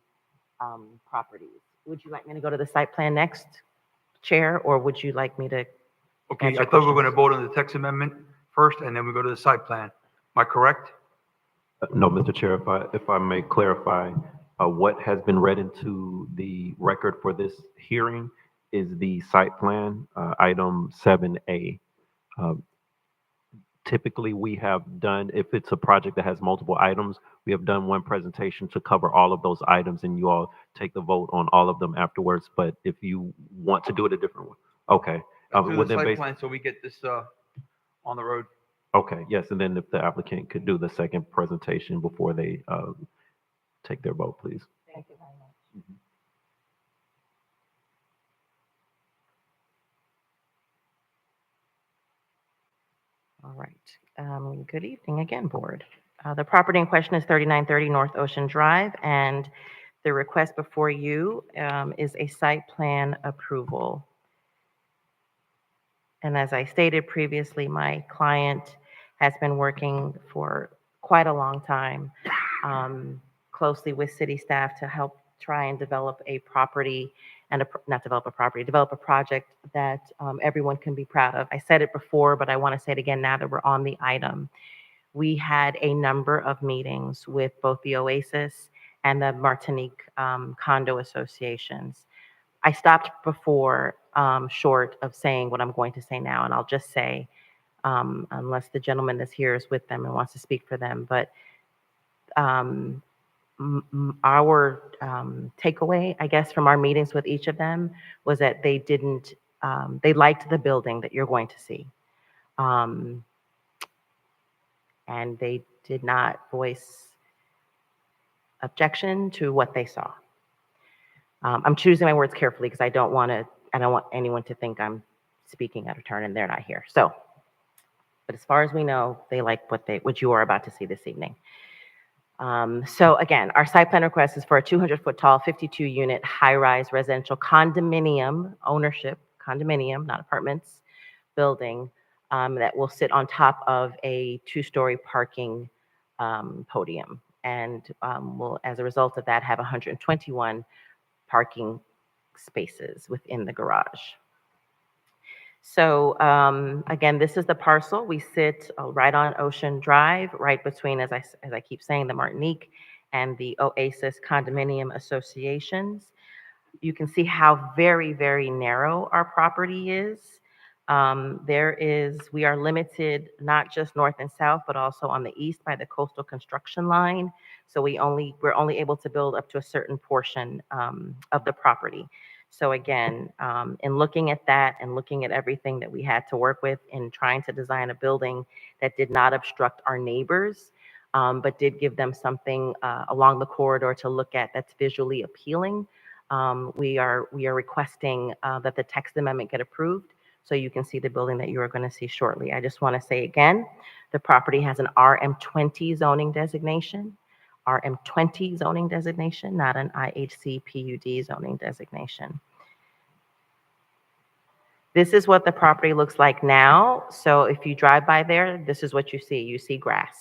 Speaker 9: properties. Would you like me to go to the site plan next, Chair, or would you like me to?
Speaker 1: Okay,
Speaker 9: answer
Speaker 1: I thought we were going to
Speaker 9: questions?
Speaker 1: vote on the text amendment first, and then we go to the site plan. Am I correct?
Speaker 8: No, Mr. Chair, if I may clarify, what has been read into the record for this hearing is the site plan, item 7A. Typically, we have done, if it's a project that has multiple items, we have done one presentation to cover all of those items, and you all take the vote on all of them afterwards. But if you want to do it a different way, okay.
Speaker 1: Let's do
Speaker 8: well,
Speaker 1: the
Speaker 8: then
Speaker 1: site
Speaker 8: based-
Speaker 1: plan so we get this on the road.
Speaker 8: Okay, yes, and then if the applicant could do the second presentation before they take their vote, please.
Speaker 9: Thank you very much. All right. Good evening again, Board. The property in question is 3930 North Ocean Drive, and the request before you is a site plan approval. And as I stated previously, my client has been working for quite a long time closely with city staff to help try and develop a property and develop a project that everyone can be proud of. I said it before, but I want to say it again now that we're on the item. We had a number of meetings with both the Oasis and the Martinique condo associations. I stopped before short of saying what I'm going to say now, and I'll just say, unless the gentleman that's here is with them and wants to speak for them, but our takeaway, I guess, from our meetings with each of them was that they liked the building that you're going to see. And they did not voice objection to what they saw. I'm choosing my words carefully because I don't want anyone to think I'm speaking out of turn and they're not here. So, but as far as we know, they like what you are about to see this evening. So again, our site plan request is for a 200-foot tall, 52-unit high-rise residential condominium ownership, condominium, not apartments, building that will sit on top of a 2-story parking podium. And will, as a result of that, have 121 parking spaces within the garage. So again, this is the parcel. We sit right on Ocean Drive, right between, as I keep saying, the Martinique and the Oasis condominium associations. You can see how very, very narrow our property is. We are limited not just north and south, but also on the east by the coastal construction line. So we're only able to build up to a certain portion of the property. So again, in looking at that and looking at everything that we had to work with in trying to design a building that did not obstruct our neighbors, but did give them something along the corridor to look at that's visually appealing, we are requesting that the text amendment get approved so you can see the building that you are going to see shortly. I just want to say again, the property has an RM20 zoning designation, RM20 zoning designation, not an IHC PUD zoning designation. This is what the property looks like now. So if you drive by there, this is what you see. You see grass.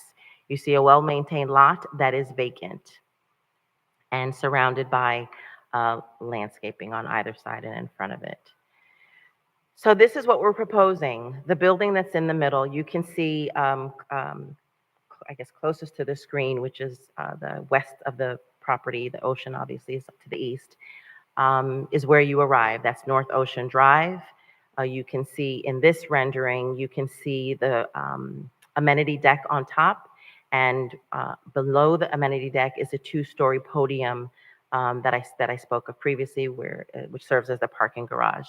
Speaker 9: You see a well-maintained lot that is vacant and surrounded by landscaping on either side and in front of it. So this is what we're proposing. The building that's in the middle, you can see, I guess closest to the screen, which is the west of the property. The ocean obviously is up to the east, is where you arrive. That's North Ocean Drive. You can see in this rendering, you can see the amenity deck on top, and below the amenity deck is a 2-story podium that I spoke of previously, which serves as the parking garage.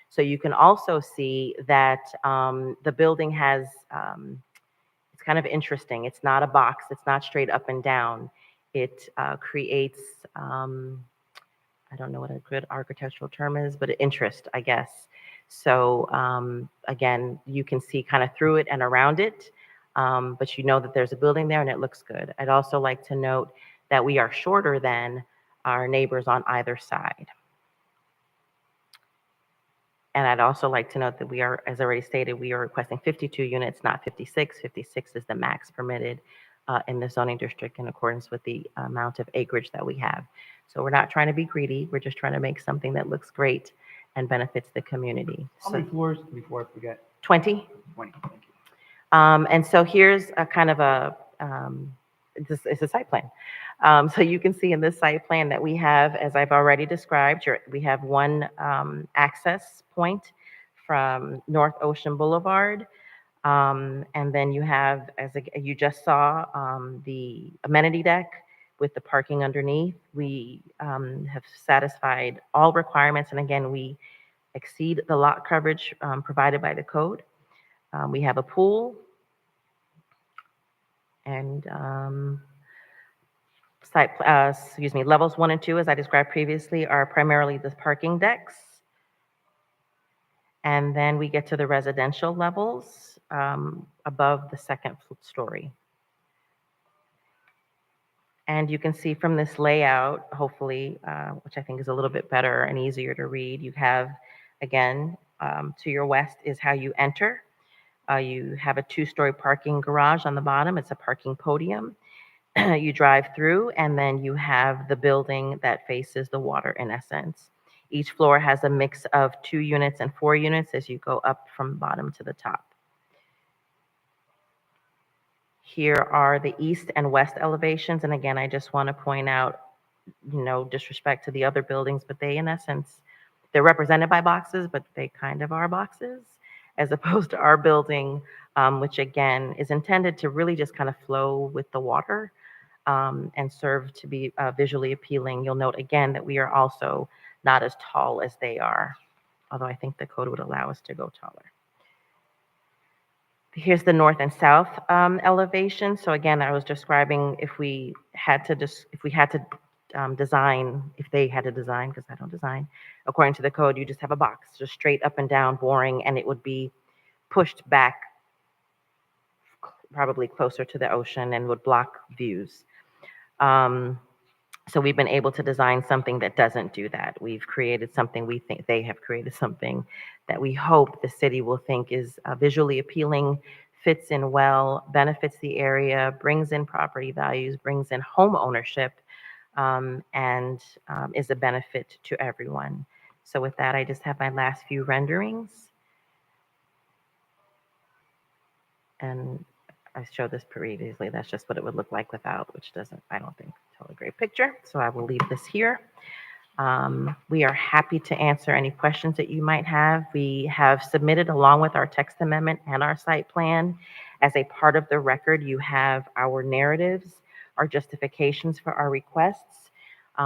Speaker 9: So you can also see that the building has, it's kind of interesting. It's not a box. It's not straight up and down. It creates, I don't know what a good architectural term is, but interest, I guess. So again, you can see kind of through it and around it, but you know that there's a building there and it looks good. I'd also like to note that we are shorter than our neighbors on either side. And I'd also like to note that we are, as already stated, we are requesting 52 units, not 56. 56 is the max permitted in the zoning district in accordance with the amount of acreage that we have. So we're not trying to be greedy. We're just trying to make something that looks great and benefits the community.
Speaker 1: How many floors, before I forget?
Speaker 9: 20.
Speaker 1: 20, thank you.
Speaker 9: And so here's a kind of a, it's a site plan. So you can see in this site plan that we have, as I've already described, we have one access point from North Ocean Boulevard. And then you have, you just saw, the amenity deck with the parking underneath. We have satisfied all requirements. And again, we exceed the lot coverage provided by the code. We have a pool and levels 1 and 2, as I described previously, are primarily the parking decks. And then we get to the residential levels above the second story. And you can see from this layout, hopefully, which I think is a little bit better and easier to read, you have, again, to your west is how you enter. You have a 2-story parking garage on the bottom. It's a parking podium. You drive through, and then you have the building that faces the water, in essence. Each floor has a mix of 2 units and 4 units as you go up from bottom to the top. Here are the east and west elevations. And again, I just want to point out, no disrespect to the other buildings, but they, in essence, they're represented by boxes, but they kind of are boxes, as opposed to our building, which again is intended to really just kind of flow with the water and serve to be visually appealing. You'll note again that we are also not as tall as they are, although I think the code would allow us to go taller. Here's the north and south elevation. So again, I was describing if they had to design, because I don't design, according to the code, you just have a box, just straight up and down, boring, and it would be pushed back probably closer to the ocean and would block views. So we've been able to design something that doesn't do that. We've created something, we think they have created something that we hope the city will think is visually appealing, fits in well, benefits the area, brings in property values, brings in home ownership, and is a benefit to everyone. So with that, I just have my last few renderings. And I showed this previously. That's just what it would look like without, which doesn't, I don't think, tell a great picture. So I will leave this here. We are happy to answer any questions that you might have. We have submitted, along with our text amendment and our site plan, as a part of the record, you have our narratives, our justifications for our requests.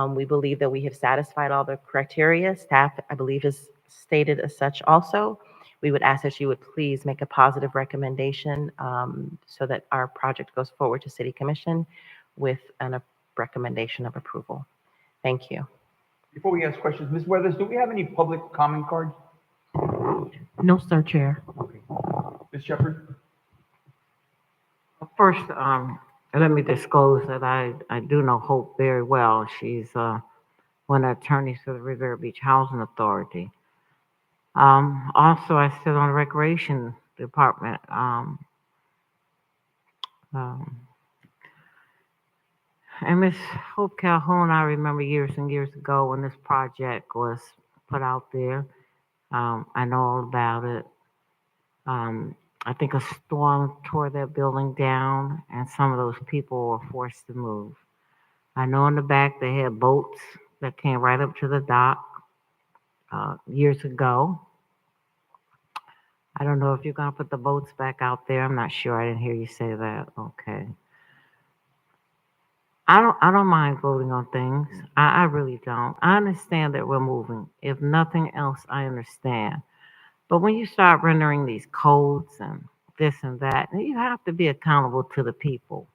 Speaker 9: We believe that we have satisfied all the criteria. Staff, I believe, has stated as such also. We would ask that you would please make a positive recommendation so that our project goes forward to City Commission with a recommendation of approval. Thank you.
Speaker 1: Before we ask questions, Ms. Weathers, do we have any public comment cards?
Speaker 6: No, sir, Chair.
Speaker 1: Okay. Ms. Shepherd?
Speaker 6: First, let me disclose that I do know Hope very well. She's one of the attorneys for the Riviera Beach Housing Authority. Also, I sit on the Recreation Department. And Miss Hope Calhoun, I remember years and years ago when this project was put out there. I know all about it. I think a storm tore that building down, and some of those people were forced to move. I know in the back they had boats that came right up to the dock years ago. I don't know if you're gonna put the boats back out there. I'm not sure. I didn't hear you say that. Okay. I don't mind voting on things. I really don't. I understand that we're moving. If nothing else, I understand. But when you start rendering these codes and this and that, you have to be accountable to the people.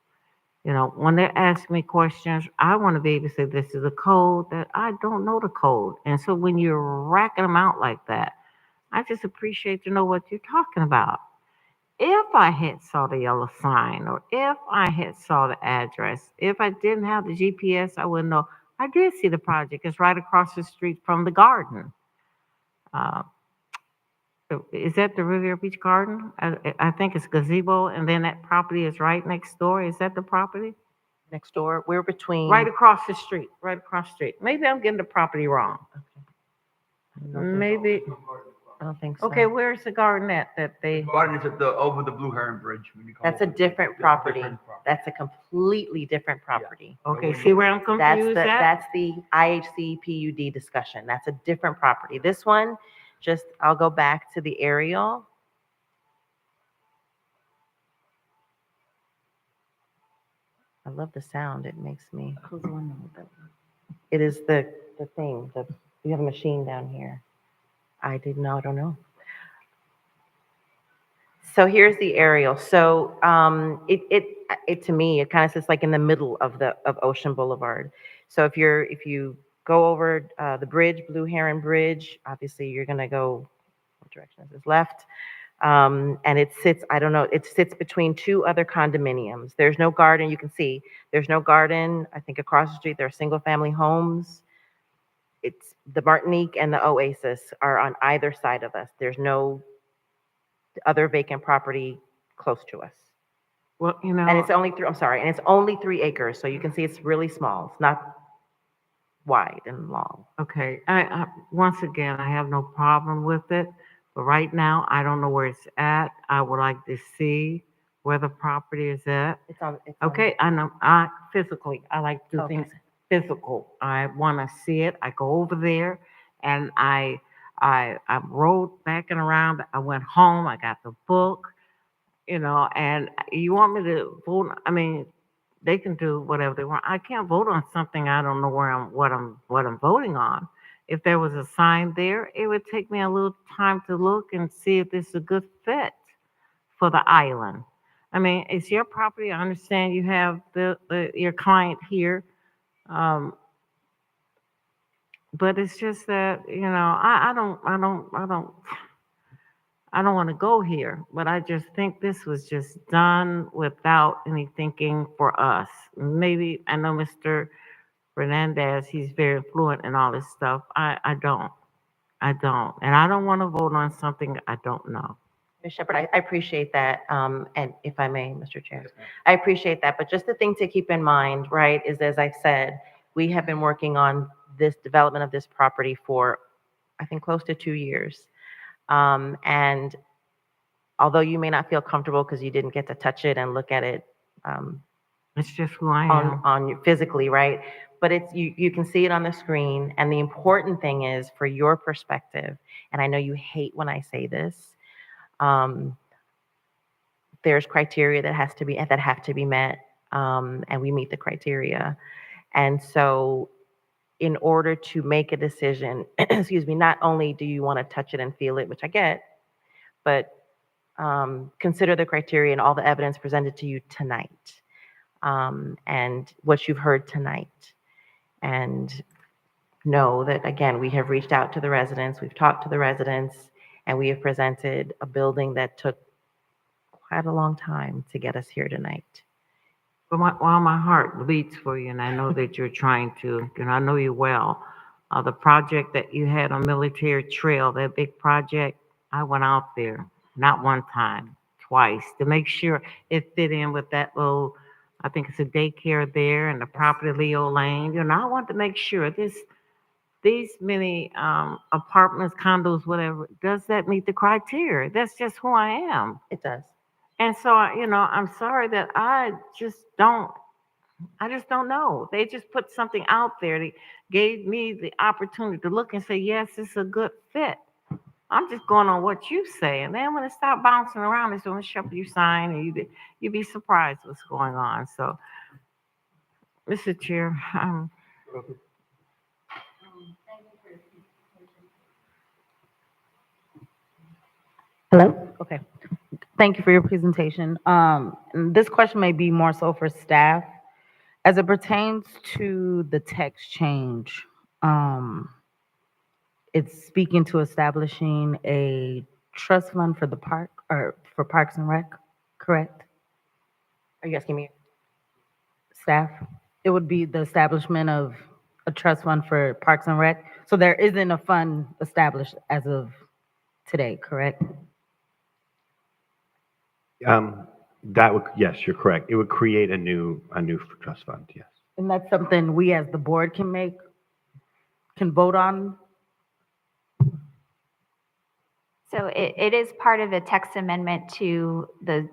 Speaker 6: You know, when they're asking me questions, I want to be able to say, this is a code that I don't know the code. And so when you're racking them out like that, I just appreciate to know what you're talking about. If I had saw the yellow sign, or if I had saw the address, if I didn't have the GPS, I wouldn't know. I did see the project. It's right across the street from the garden. Is that the Riviera Beach Garden? I think it's gazebo, and then that property is right next door. Is that the property?
Speaker 9: Next door, we're between.
Speaker 6: Right across the street, right across the street. Maybe I'm getting the property wrong. Maybe,
Speaker 9: I don't think so.
Speaker 6: okay, where's the garden at that they,
Speaker 1: Garden is over the Blue Heron Bridge. when you come
Speaker 9: That's a
Speaker 1: over.
Speaker 9: different
Speaker 1: Yeah,
Speaker 9: property.
Speaker 1: different property.
Speaker 9: That's a completely different property.
Speaker 6: okay, see where I'm confused at?
Speaker 9: That's the IHC PUD discussion. That's a different property. This one, I'll go back to the aerial. I love the sound it makes me. It is the thing, you have a machine down here. I don't know. So here's the aerial. So it to me, it kind of sits like in the middle of Ocean Boulevard. So if you go over the bridge, Blue Heron Bridge, obviously you're gonna go, what direction is this? Left. And it sits, I don't know, it sits between two other condominiums. There's no garden, you can see, there's no garden. I think across the street there are single family homes. It's the Martinique and the Oasis are on either side of us. There's no other vacant property close to us.
Speaker 6: Well, you know.
Speaker 9: And it's only and it's only 3 acres. So you can see it's really small. It's not wide and long.
Speaker 6: Okay, I once again, I have no problem with it, but right now, I don't know where it's at. I would like to see where the property is at.
Speaker 9: It's on.
Speaker 6: Okay, I know, physically, I like to do
Speaker 9: Okay.
Speaker 6: things physical. I want to see it. I go over there and I rode back and around. I went home, I got the book, you know, and you want me to vote? I mean, they can do whatever they want. I can't vote on something I don't know what I'm voting on. If there was a sign there, it would take me a little time to look and see if this is a good fit for the island. I mean, it's your property. I understand you have your client here. But it's just that, you know, I don't want to go here, but I just think this was just done without any thinking for us. Maybe, I know Mr. Fernandez, he's very fluent in all this stuff. I don't. And I don't want to vote on something I don't know.
Speaker 9: Ms. Shepherd, I appreciate that. And if I may, Mr. Chair, I appreciate that. But just the thing to keep in mind, right, is as I said, we have been working on this development of this property for, I think, close to 2 years. And although you may not feel comfortable because you didn't get to touch it and look at it
Speaker 6: It's just who I
Speaker 9: on,
Speaker 6: am.
Speaker 9: on you physically, right? But it's, you can see it on the screen. And the important thing is for your perspective, and I know you hate when I say this, um, there's criteria that have to be met, and we meet the criteria. And so in order to make a decision, excuse me, not only do you want to touch it and feel it, which I get, but consider the criteria and all the evidence presented to you tonight, and what you've heard tonight. And know that, again, we have reached out to the residents, we've talked to the residents, and we have presented a building that took quite a long time to get us here tonight.
Speaker 6: But while my heart bleeds for you, and I know that you're trying to, and I know you well, the project that you had on Military Trail, that big project, I went out there, not one time, twice, to make sure it fit in with that little, I think it's a daycare there and the property Leo Lane. I want to make sure these many apartments, condos, whatever, does that meet the criteria? That's just who I am.
Speaker 9: It does.
Speaker 6: And so, I'm sorry that I just don't know. They just put something out there. They gave me the opportunity to look and say, yes, it's a good fit. I'm just going on what you say. And then when it start bouncing around, it's going to show you sign, and you'd be surprised what's going on. So, Mr. Chair,
Speaker 10: Hello? Okay. Thank you for your presentation. And this question may be more so for staff. As it pertains to the text change, it's speaking to establishing a trust fund for the park, or for Parks and Rec, correct?
Speaker 9: Are you asking me?
Speaker 10: Staff? It would be the establishment of a trust fund for Parks and Rec. So there isn't a fund established as of today, correct?
Speaker 5: Yes, you're correct. It would create a new trust fund, yes.
Speaker 10: And that's something we as the board can vote on?
Speaker 7: So it is part of a text amendment to the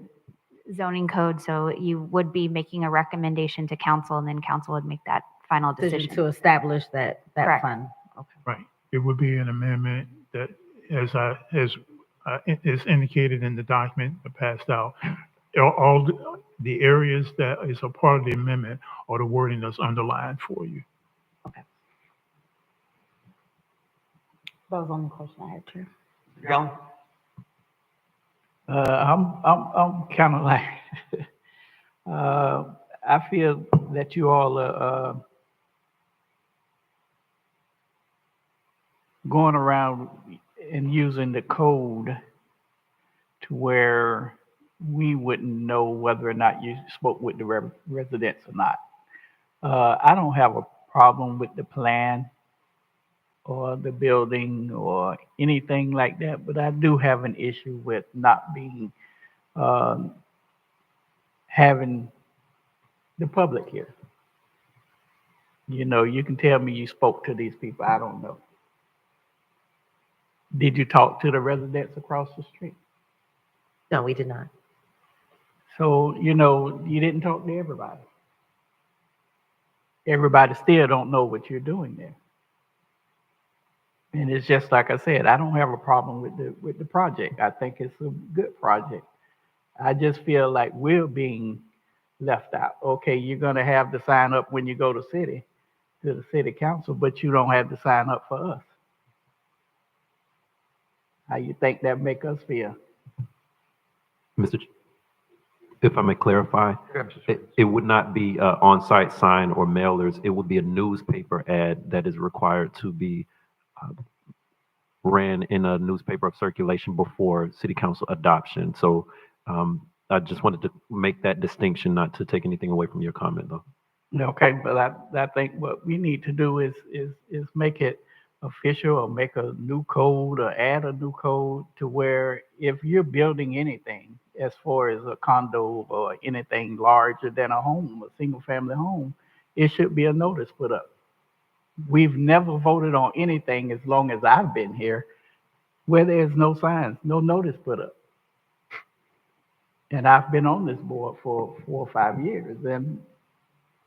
Speaker 7: zoning code, so you would be making a recommendation to council, and then council would make that final decision.
Speaker 10: To establish that
Speaker 7: Correct.
Speaker 10: fund? Okay.
Speaker 4: Right. It would be an amendment that, as is indicated in the document that passed out, all the areas that is a part of the amendment are the wording that's underlined for you.
Speaker 10: That was the only question I had, Chair.
Speaker 1: Galvin?
Speaker 3: I'm kind of like, I feel that you all are going around and using the code to where we wouldn't know whether or not you spoke with the residents or not. I don't have a problem with the plan or the building or anything like that, but I do have an issue with not being, having the public here. You can tell me you spoke to these people, I don't know. Did you talk to the residents across the street?
Speaker 9: No, we did not.
Speaker 3: So, you didn't talk to everybody. Everybody still don't know what you're doing there. And it's just like I said, I don't have a problem with the project. I think it's a good project. I just feel like we're being left out. Okay, you're gonna have to sign up when you go to the city council, but you don't have to sign up for us. How you think that make us feel?
Speaker 8: If I may clarify, it would not be an on-site sign or mailers. It would be a newspaper ad that is required to be ran in a newspaper of circulation before city council adoption. So I just wanted to make that distinction, not to take anything away from your comment, though.
Speaker 3: Okay, but I think what we need to do is make it official, or make a new code, or add a new code to where if you're building anything as far as a condo or anything larger than a home, a single family home, it should be a notice put up. We've never voted on anything as long as I've been here where there's no signs, no notice put up. And I've been on this board for 4 or 5 years, and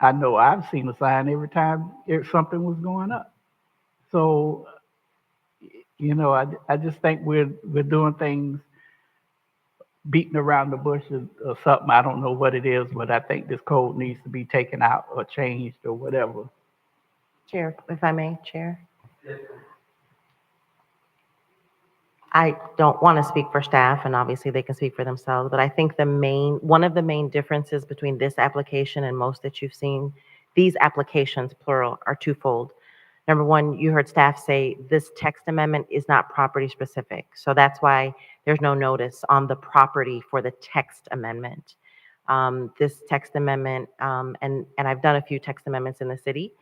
Speaker 3: I know I've seen a sign every time something was going up. So, I just think we're doing things beating around the bush or something. I don't know what it is, but I think this code needs to be taken out or changed or whatever.
Speaker 9: Chair, if I may, Chair. I don't want to speak for staff, and obviously they can speak for themselves, but I think one of the main differences between this application and most that you've seen, these applications, plural, are twofold. Number one, you heard staff say this text amendment is not property specific. So that's why there's no notice on the property for the text amendment. This text amendment, and I've done a few text amendments in the city.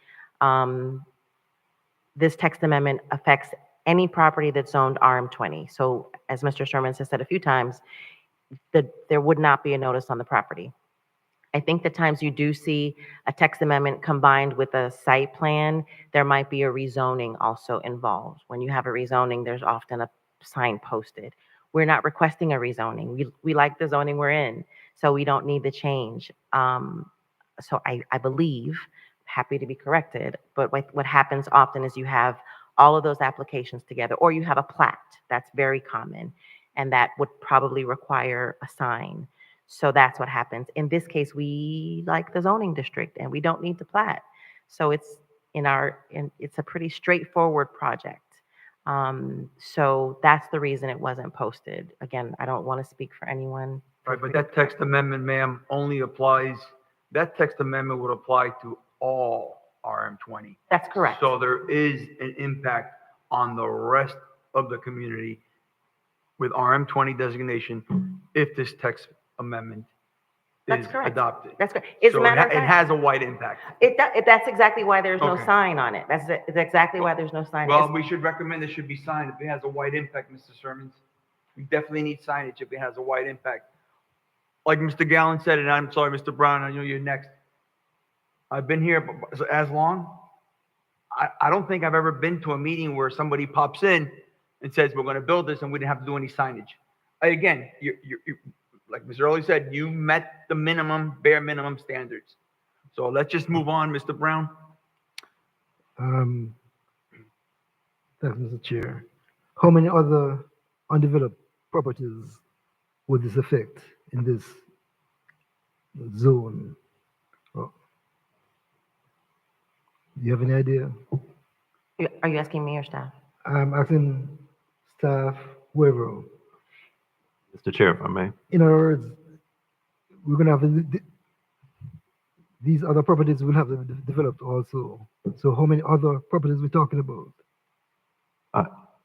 Speaker 9: This text amendment affects any property that's zoned RM20. So as Mr. Sherman has said a few times, there would not be a notice on the property. I think the times you do see a text amendment combined with a site plan, there might be a rezoning also involved. When you have a rezoning, there's often a sign posted. We're not requesting a rezoning. We like the zoning we're in, so we don't need the change. So I believe, happy to be corrected, but what happens often is you have all of those applications together, or you have a plat. That's very common, and that would probably require a sign. So that's what happens. In this case, we like the zoning district and we don't need the plat. So it's it's a pretty straightforward project. So that's the reason it wasn't posted. Again, I don't want to speak for anyone.
Speaker 1: Right, but that text amendment, ma'am, that text amendment would apply to all RM20.
Speaker 9: That's correct.
Speaker 1: So there is an impact on the rest of the community with RM20 designation if this text amendment
Speaker 9: That's
Speaker 1: is
Speaker 9: correct.
Speaker 1: adopted.
Speaker 9: That's correct. As a
Speaker 1: So
Speaker 9: matter of
Speaker 1: it
Speaker 9: fact,
Speaker 1: has a wide impact.
Speaker 9: that's exactly why there's no
Speaker 1: Okay.
Speaker 9: sign on it. That's exactly why there's no sign.
Speaker 1: Well, we should recommend it should be signed if it has a wide impact, Mr. Sermons. We definitely need signage if it has a wide impact. Like Mr. Gallen said, and I'm sorry, Mr. Brown, I know you're next. I've been here as long. I don't think I've ever been to a meeting where somebody pops in and says, we're going to build this and we didn't have to do any signage. Again, you like Mr. Early said, you met the bare minimum standards. So let's just move on, Mr. Brown.
Speaker 11: Thanks, Mr. Chair. How many other undeveloped properties would this affect in this zone? Oh. Do you have any idea?
Speaker 9: Are you asking me or staff?
Speaker 11: I'm asking staff, whoever.
Speaker 8: Mr. Chair, if I may.
Speaker 11: In other words, we're going to have these other properties will have to be developed also. So how many other properties we're talking about?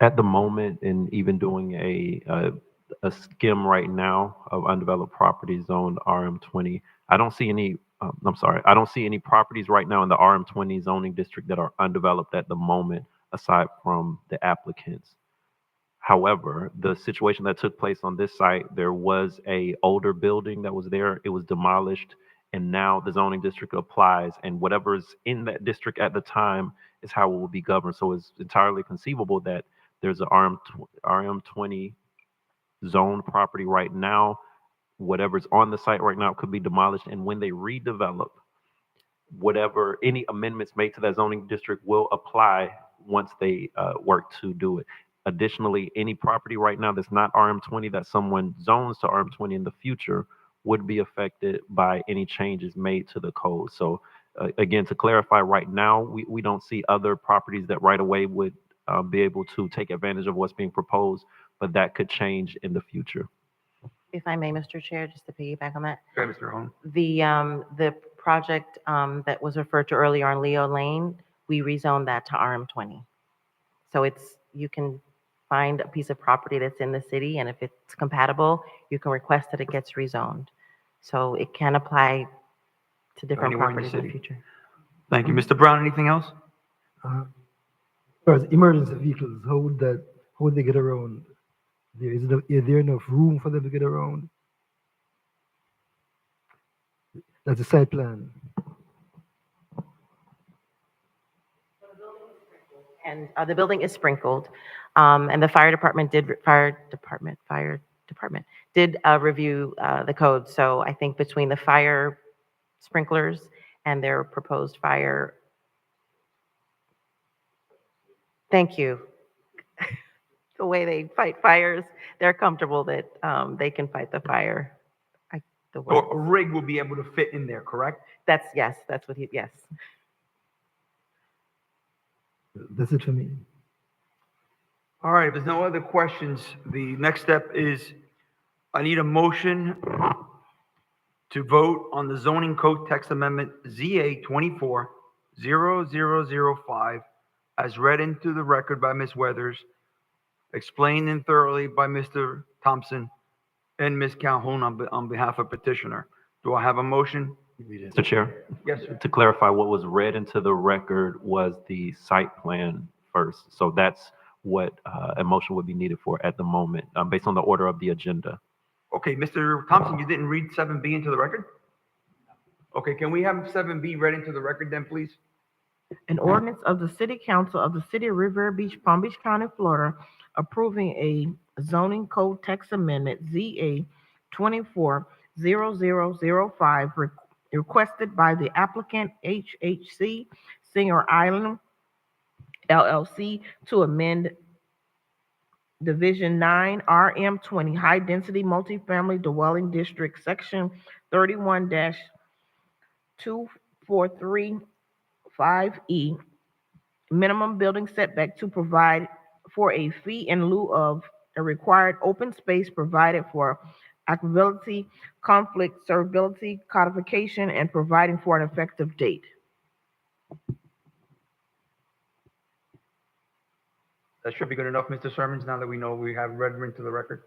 Speaker 8: At the moment, and even doing a skim right now of undeveloped properties zoned RM20, I don't see any. I don't see any properties right now in the RM20 zoning district that are undeveloped at the moment, aside from the applicants. However, the situation that took place on this site, there was a older building that was there. It was demolished, and now the zoning district applies, and whatever's in that district at the time is how it will be governed. So it's entirely conceivable that there's an RM20 zone property right now. Whatever's on the site right now could be demolished, and when they redevelop, any amendments made to that zoning district will apply once they work to do it. Additionally, any property right now that's not RM20 that someone zones to RM20 in the future would be affected by any changes made to the code. So again, to clarify, right now, we don't see other properties that right away would be able to take advantage of what's being proposed, but that could change in the future.
Speaker 9: If I may, Mr. Chair, just to piggyback on that.
Speaker 1: Okay, Mr. Hone.
Speaker 9: The project that was referred to earlier on Leo Lane, we rezoned that to RM20. So you can find a piece of property that's in the city, and if it's compatible, you can request that it gets rezoned. So it can apply to different
Speaker 1: Anywhere in the
Speaker 9: properties in the
Speaker 1: city.
Speaker 9: future.
Speaker 1: Thank you. Mr. Brown, anything else?
Speaker 11: As far as emergency vehicles, how would they get around? Is there enough room for them to get around? That's a site plan.
Speaker 9: And the building is sprinkled, and the fire department did review the code. So I think between the fire sprinklers and their proposed fire, thank you. The way they fight fires, they're comfortable that they can fight the fire. The
Speaker 1: So
Speaker 9: word.
Speaker 1: a rig will be able to fit in there, correct?
Speaker 9: Yes, that's what yes.
Speaker 11: That's it for me.
Speaker 1: All right, if there's no other questions, the next step is I need a motion to vote on the zoning code text amendment ZA 24-0005 as read into the record by Ms. Weathers, explained and thoroughly by Mr. Thompson and Ms. Calhoun on behalf of petitioner. Do I have a motion?
Speaker 8: Mr. Chair,
Speaker 1: Yes, sir.
Speaker 8: to clarify, what was read into the record was the site plan first. So that's what a motion would be needed for at the moment, based on the order of the agenda.
Speaker 1: Okay, Mr. Thompson, you didn't read 7B into the record? Okay, can we have 7B read into the record then, please?
Speaker 2: An ordinance of the City Council of the City of Riviera Beach, Palm Beach County, Florida, approving a zoning code text amendment ZA 24-0005 requested by the applicant HHC Singer Island LLC to amend Division 9 RM20 High Density Multifamily Dwelling District, Section 31-2435E, minimum building setback to provide for a fee in lieu of a required open space provided for equitability, conflict, servability, codification, and providing for an effective date.
Speaker 1: That should be good enough, Mr. Sermons, now that we know we have read into the record.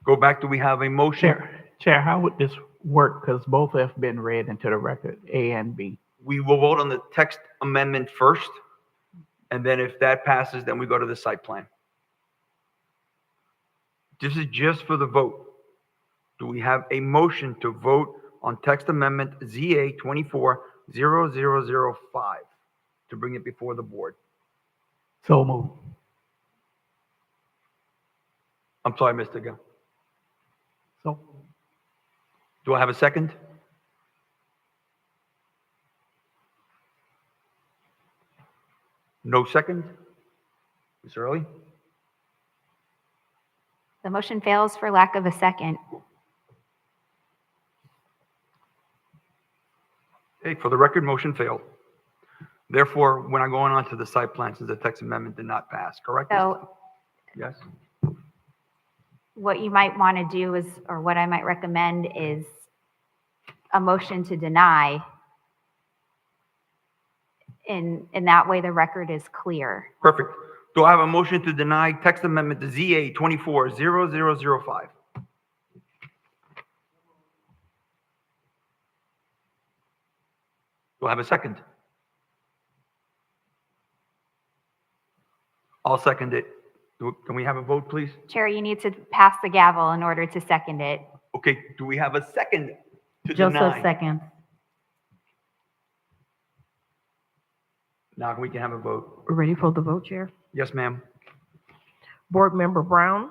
Speaker 1: Go back, do we have a motion?
Speaker 3: Chair, how would this work? Because both have been read into the record, A and B.
Speaker 1: We will vote on the text amendment first, and then if that passes, then we go to the site plan. This is just for the vote. Do we have a motion to vote on text amendment ZA 24-0005 to bring it before the board?
Speaker 3: So moved.
Speaker 1: I'm sorry, Mr. Gill.
Speaker 3: So,
Speaker 1: Do I have a second? No second? Ms. Early?
Speaker 7: The motion fails for lack of a second.
Speaker 1: Okay, for the record, motion failed. Therefore, we're not going on to the site plan since the text amendment did not pass, correct?
Speaker 7: So
Speaker 1: Yes?
Speaker 7: what you might want to do is, or what I might recommend is a motion to deny. In that way, the record is clear.
Speaker 1: Perfect. Do I have a motion to deny text amendment to ZA 24-0005? Do I have a second? I'll second it. Can we have a vote, please?
Speaker 7: Chair, you need to pass the gavel in order to second it.
Speaker 1: Okay, do we have a second to
Speaker 10: Joseph,
Speaker 1: deny?
Speaker 10: second.
Speaker 1: Now we can have a vote.
Speaker 2: We're ready for the vote, Chair.
Speaker 1: Yes, ma'am.
Speaker 2: Board Member Brown,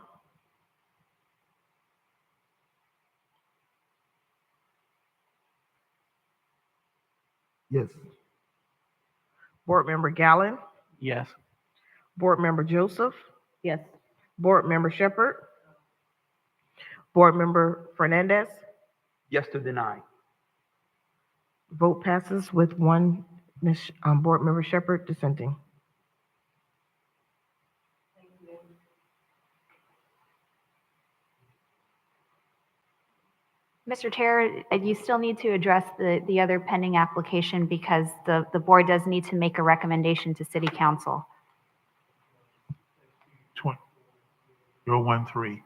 Speaker 11: Yes.
Speaker 2: Board Member Gallen,
Speaker 3: yes.
Speaker 2: Board Member Joseph,
Speaker 10: Yes.
Speaker 2: Board Member Shepherd, Board Member Fernandez.
Speaker 1: Yes to deny.
Speaker 2: Vote passes with one Board Member Shepherd dissenting.
Speaker 7: Mr. Chair, you still need to address the other pending application because the board does need to make a recommendation to city council.
Speaker 4: 013.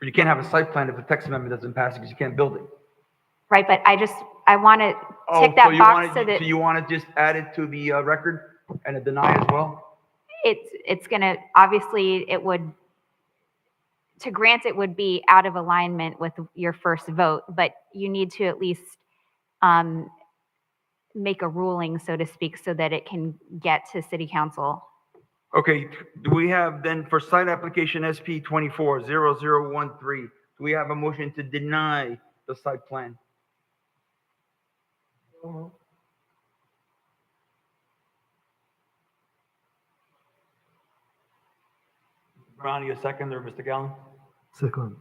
Speaker 1: You can't have a site plan if the text amendment doesn't pass because you can't build it.
Speaker 7: Right, but I want to
Speaker 1: Oh,
Speaker 7: tick
Speaker 1: so
Speaker 7: that
Speaker 1: you
Speaker 7: box
Speaker 1: want
Speaker 7: so
Speaker 1: to,
Speaker 7: that
Speaker 1: so you want to just add it to the record and a deny as well?
Speaker 7: it's going to, obviously, it would, to grant it would be out of alignment with your first vote, but you need to at least make a ruling, so to speak, so that it can get to city council.
Speaker 1: Okay, do we have then for site application SP 240013, do we have a motion to deny the site plan? Brownie, a second, or Mr. Gallen?
Speaker 11: Second.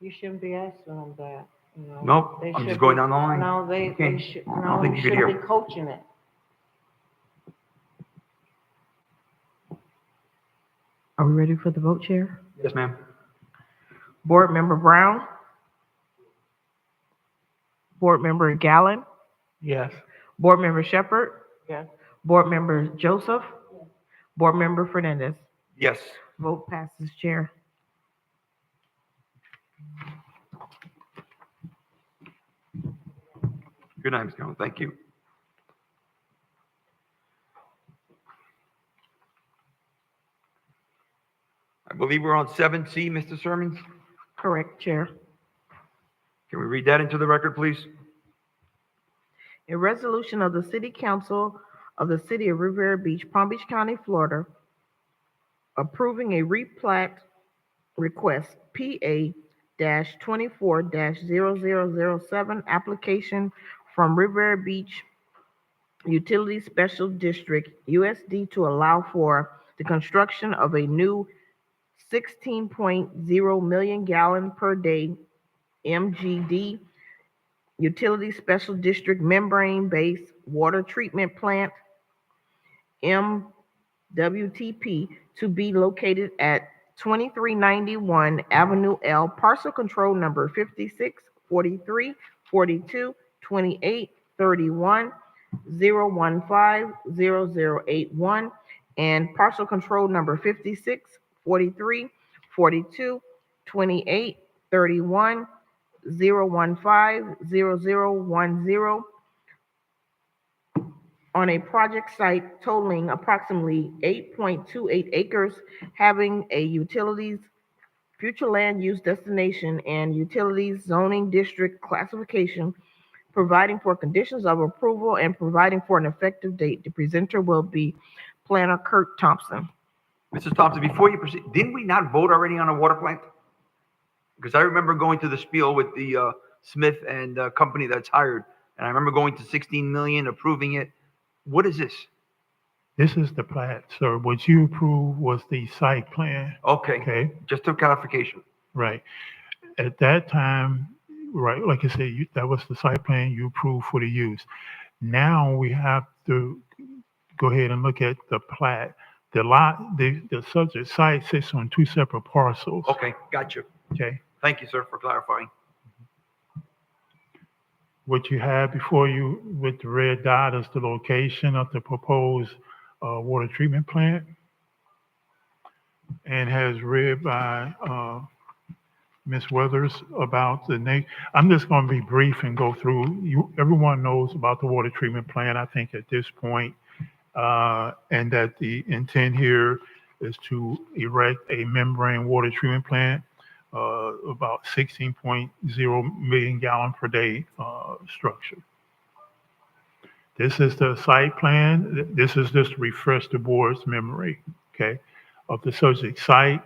Speaker 6: You shouldn't be asking them that, you know.
Speaker 1: Nope,
Speaker 6: They
Speaker 1: I'm just
Speaker 6: should
Speaker 1: going
Speaker 6: be-
Speaker 1: down the line.
Speaker 6: No, they
Speaker 1: Okay.
Speaker 6: should,
Speaker 1: I don't
Speaker 6: no,
Speaker 1: think
Speaker 6: you
Speaker 1: you could
Speaker 6: should be
Speaker 1: hear.
Speaker 6: coaching it.
Speaker 2: Are we ready for the vote, Chair?
Speaker 1: Yes, ma'am.
Speaker 2: Board Member Brown? Board Member Gallen?
Speaker 3: Yes.
Speaker 2: Board Member Shepherd?
Speaker 6: Yes.
Speaker 2: Board Member Joseph? Board Member Fernandez?
Speaker 1: Yes.
Speaker 2: Vote passes, Chair.
Speaker 1: Good night, Ms. Gallen. Thank you. I believe we're on 7C, Mr. Sermons.
Speaker 2: Correct, Chair.
Speaker 1: Can we read that into the record, please?
Speaker 2: A resolution of the City Council of the City of Riviera Beach, Palm Beach County, Florida, approving a replat request PA-24-0007 application from Riviera Beach Utility Special District, USD, to allow for the construction of a new 16.0 million gallon per day MGD Utility Special District membrane-based water treatment plant, MWTP, to be located at 2391 Avenue L, parcel control number 56, 43, 42, 28, 31, 015, 0081, and parcel control number 56, 43, 42, 28, 31, 015, 0010, on a project site totaling approximately 8.28 acres, having a utilities, future land use destination, and utilities zoning district classification, providing for conditions of approval and providing for an effective date. The presenter will be Planner Kurt Thompson.
Speaker 1: Mrs. Thompson, before you proceed, didn't we not vote already on a water plant? Because I remember going to the spiel with the Smith and company that's hired, and I remember going to 16 million, approving it. What is this?
Speaker 4: This is the plat, sir. What you approved was the site plan,
Speaker 1: Okay,
Speaker 4: okay?
Speaker 1: just a clarification.
Speaker 4: Right. At that time, right, like I said, that was the site plan you approved for the use. Now we have to go ahead and look at the plat. The lot, the subject site sits on two separate parcels,
Speaker 1: Okay, got you.
Speaker 4: okay?
Speaker 1: Thank you, sir, for clarifying.
Speaker 4: What you have before you with the red dot is the location of the proposed water treatment plant, and has read by Ms. Weathers about the I'm just going to be brief and go through. Everyone knows about the water treatment plant, I think, at this point, and that the intent here is to erect a membrane water treatment plant, about 16.0 million gallon per day structure. This is the site plan. This is just to refresh the board's memory, okay, of the subject site.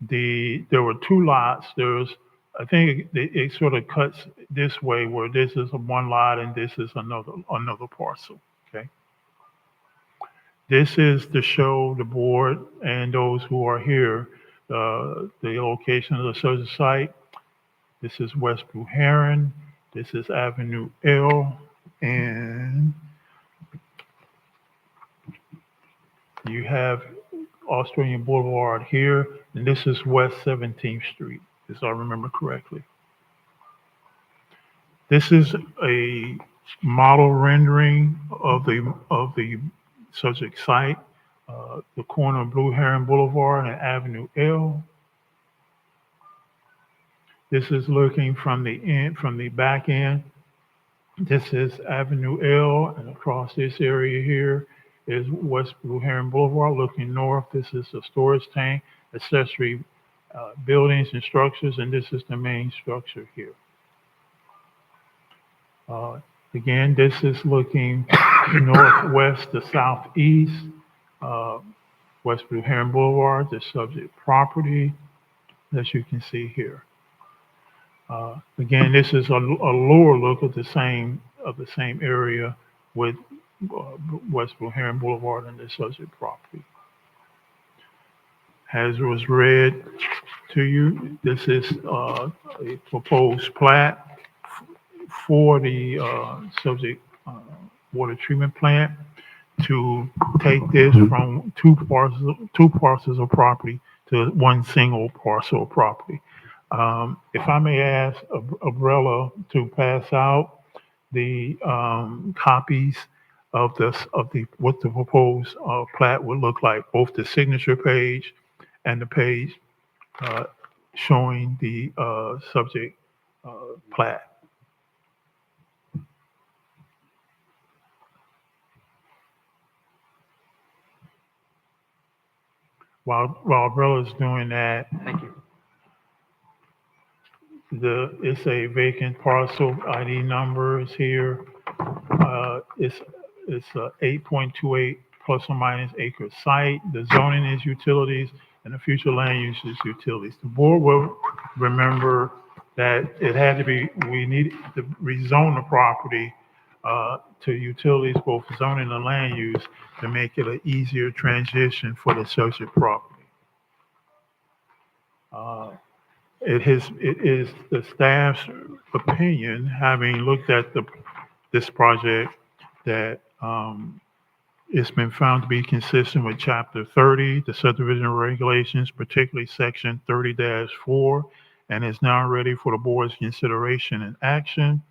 Speaker 4: There were two lots. I think it sort of cuts this way, where this is one lot and this is another parcel, okay? This is to show the board and those who are here the location of the subject site. This is West Blue Heron. This is Avenue L, and you have Australian Boulevard here, and this is West 17th Street, if I remember correctly. This is a model rendering of the subject site, the corner of Blue Heron Boulevard and Avenue L. This is looking from the back end. This is Avenue L, and across this area here is West Blue Heron Boulevard. Looking north, this is the storage tank, accessory buildings and structures, and this is the main structure here. Again, this is looking northwest to southeast. West Blue Heron Boulevard, the subject property, as you can see here. Again, this is a lower look of the same area with West Blue Heron Boulevard and the subject property. As was read to you, this is a proposed plat for the subject water treatment plant to take this from two parcels of property to one single parcel of property. If I may ask Abrella to pass out the copies of what the proposed plat would look like, both the signature page and the page showing the subject plat. While Abella's doing that,
Speaker 1: Thank you.
Speaker 4: it's a vacant parcel. ID number is here. It's 8.28 plus or minus acre site. The zoning is utilities, and the future land use is utilities. The board will remember that we needed to rezone the property to utilities, both zoning and land use, to make it an easier transition for the subject property. It is the staff's opinion, having looked at this project, that it's been found to be consistent with Chapter 30, the subdivision regulations, particularly Section 30-4, and is now ready for the board's consideration and action.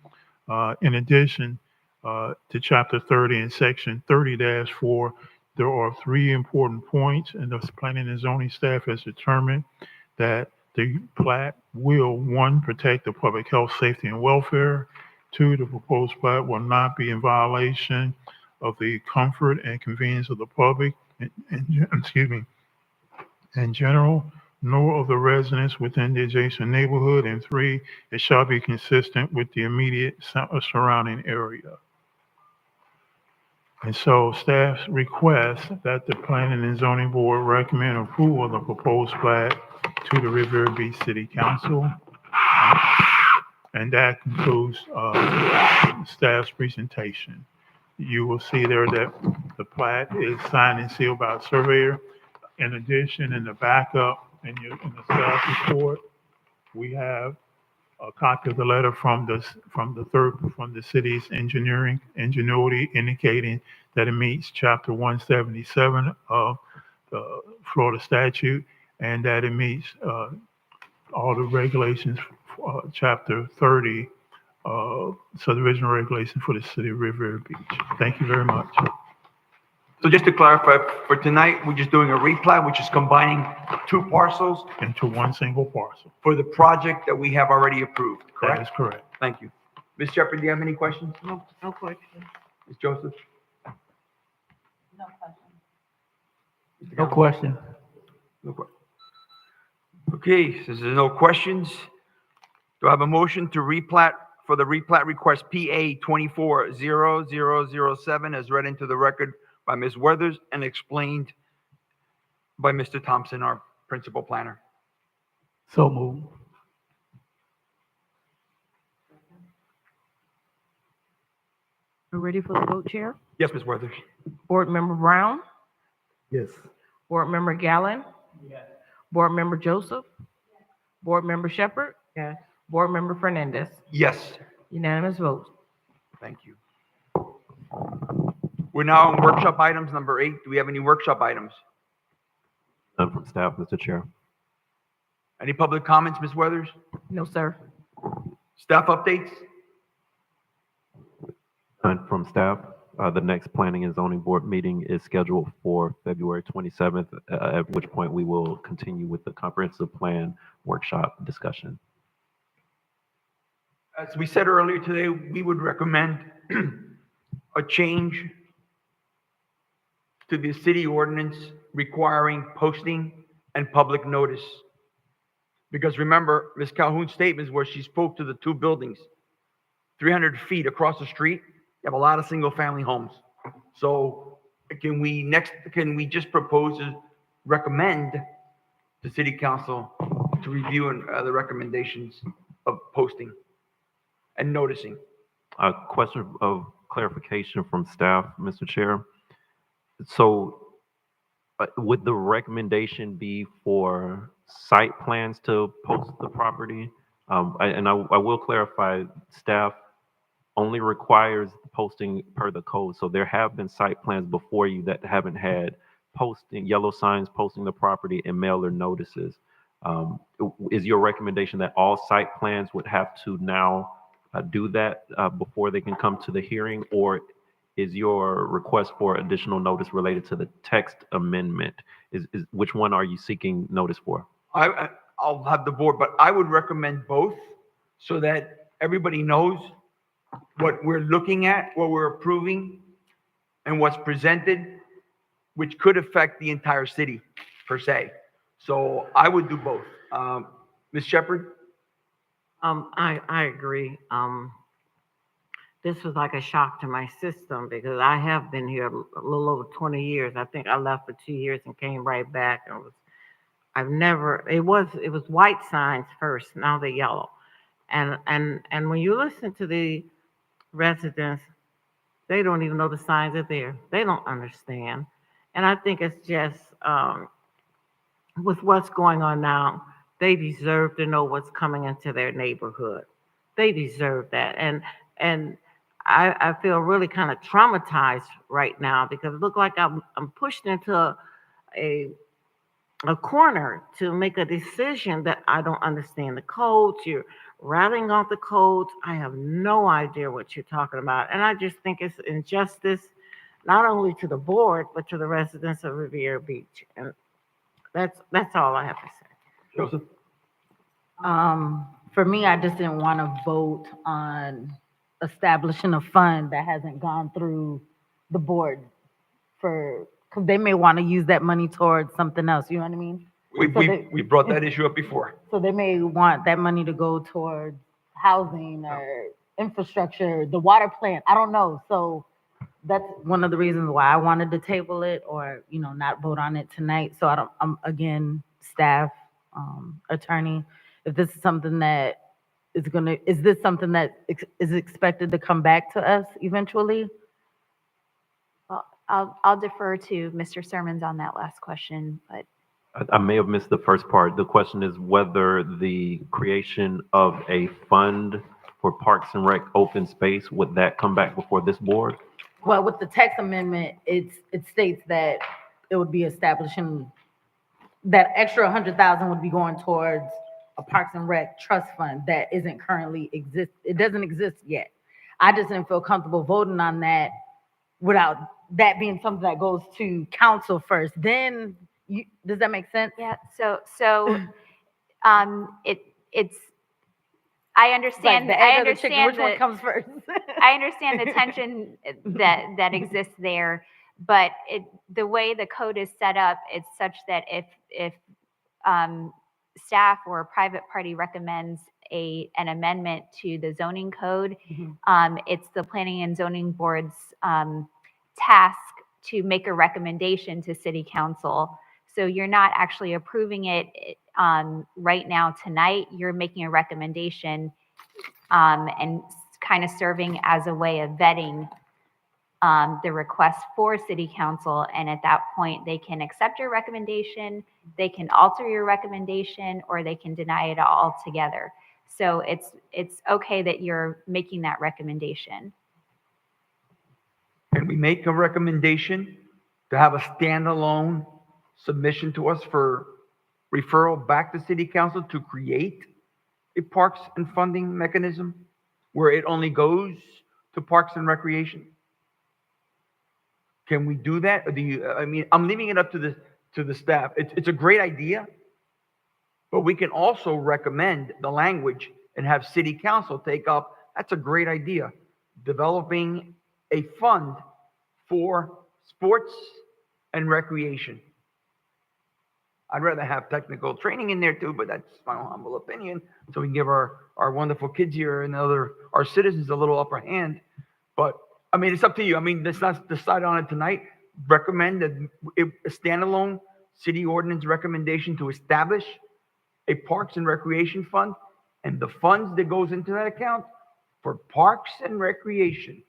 Speaker 4: In addition to Chapter 30 and Section 30-4, there are 3 important points, and the planning and zoning staff has determined that the plat will, 1, protect the public health, safety, and welfare. 2, the proposed plat will not be in violation of the comfort and convenience of the public, in general, nor of the residents within the adjacent neighborhood. And 3, it shall be consistent with the immediate surrounding area. And so staff requests that the Planning and Zoning Board recommend approval of the proposed plat to the Riviera Beach City Council. And that concludes staff's presentation. You will see there that the plat is signed and sealed by a surveyor. In addition, in the backup, in the staff report, we have a copy of the letter from the city's ingenuity, indicating that it meets Chapter 177 of the Florida statute, and that it meets all the regulations, Chapter 30 subdivision regulations for the city of Riviera Beach. Thank you very much.
Speaker 1: So just to clarify, for tonight, we're just doing a replat, which is combining 2 parcels
Speaker 4: Into one single parcel.
Speaker 1: for the project that we have already approved,
Speaker 4: That is
Speaker 1: correct?
Speaker 4: correct.
Speaker 1: Thank you. Ms. Shepherd, do you have any questions?
Speaker 6: No question.
Speaker 1: Ms. Joseph?
Speaker 3: No question.
Speaker 1: No que- Okay, since there's no questions, do I have a motion to replat for the replat request PA 240007 as read into the record by Ms. Weathers and explained by Mr. Thompson, our principal planner?
Speaker 3: So move.
Speaker 10: We're ready for the vote, Chair?
Speaker 1: Yes, Ms. Weathers.
Speaker 10: Board Member Brown?
Speaker 11: Yes.
Speaker 10: Board Member Gallen?
Speaker 3: Yes.
Speaker 10: Board Member Joseph? Board Member Shepherd?
Speaker 6: Yes.
Speaker 10: Board Member Fernandez?
Speaker 1: Yes,
Speaker 10: Unanimous vote.
Speaker 1: thank you. We're now on workshop items number 8. Do we have any workshop items?
Speaker 8: None from staff, Mr. Chair.
Speaker 1: Any public comments, Ms. Weathers?
Speaker 10: No, sir.
Speaker 1: Staff updates?
Speaker 8: None from staff. The next Planning and Zoning Board meeting is scheduled for February 27th, at which point we will continue with the comprehensive plan workshop discussion.
Speaker 1: As we said earlier today, we would recommend a change to the city ordinance requiring posting and public notice. Because remember, Ms. Calhoun's statements where she spoke to the 2 buildings, 300 feet across the street, you have a lot of single-family homes. So can we just propose recommend to city council to review the recommendations of posting and noticing.
Speaker 8: A question of clarification from staff, Mr. Chair. So would the recommendation be for site plans to post the property? I will clarify, staff only requires the posting per the code. So there have been site plans before you that haven't had posting, yellow signs posting the property and mailer notices. Is your recommendation that all site plans would have to now do that before they can come to the hearing? Or is your request for additional notice related to the text amendment? Which one are you seeking notice for?
Speaker 1: I'll have the board, but I would recommend both so that everybody knows what we're looking at, what we're approving, and what's presented, which could affect the entire city per se. So I would do both. Ms. Shepherd?
Speaker 6: I agree. This was like a shock to my system because I have been here a little over 20 years. I think I left for 2 years and came right back. It was white signs first, now they're yellow. And when you listen to the residents, they don't even know the signs are there. They don't understand. And I think it's just, with what's going on now, they deserve to know what's coming into their neighborhood. They deserve that. And I feel really kind of traumatized right now because it looks like I'm pushed into a corner to make a decision that I don't understand the codes. You're rattling off the codes. I have no idea what you're talking about. And I just think it's injustice, not only to the board, but to the residents of Riviera Beach. And that's all I have to say.
Speaker 1: Joseph?
Speaker 10: For me, I just didn't want to vote on establishing a fund that hasn't gone through the board because they may want to use that money towards something else. You know what I mean?
Speaker 1: We brought that issue up before.
Speaker 10: So they may want that money to go towards housing or infrastructure, the water plant. I don't know. So that's one of the reasons why I wanted to table it or, not vote on it tonight. So I'm again, staff, attorney, if this is something that is this something that is expected to come back to us eventually?
Speaker 7: Well, I'll defer to Mr. Sermons on that last question, but
Speaker 8: I may have missed the first part. The question is whether the creation of a fund for Parks and Rec open space, would that come back before this board?
Speaker 10: Well, with the text amendment, it states that it would be establishing that extra 100,000 would be going towards a Parks and Rec trust fund that isn't currently exist. It doesn't exist yet. I just didn't feel comfortable voting on that without that being something that goes to council first. Then, does that make sense?
Speaker 7: yeah, so it's I understand
Speaker 10: Like the egg or the chicken, which one comes first?
Speaker 7: I understand the tension that exists there, but the way the code is set up, it's such that if staff or a private party recommends an amendment to the zoning code, it's the Planning and Zoning Board's task to make a recommendation to City Council. So you're not actually approving it right now tonight. You're making a recommendation and kind of serving as a way of vetting the request for City Council. And at that point, they can accept your recommendation, they can alter your recommendation, or they can deny it altogether. So it's okay that you're making that recommendation.
Speaker 1: Can we make a recommendation to have a standalone submission to us for referral back to City Council to create a parks and funding mechanism where it only goes to Parks and Recreation? Can we do that? Or I'm leaving it up to the staff. It's a great idea, but we can also recommend the language and have City Council take up. That's a great idea. Developing a fund for sports and recreation. I'd rather have technical training in there too, but that's my humble opinion. So we can give our wonderful kids here and our citizens a little upper hand. But it's up to you. Let's not decide on it tonight. Recommend that a standalone city ordinance recommendation to establish a Parks and Recreation Fund, and the funds that goes into that account for Parks and Recreation.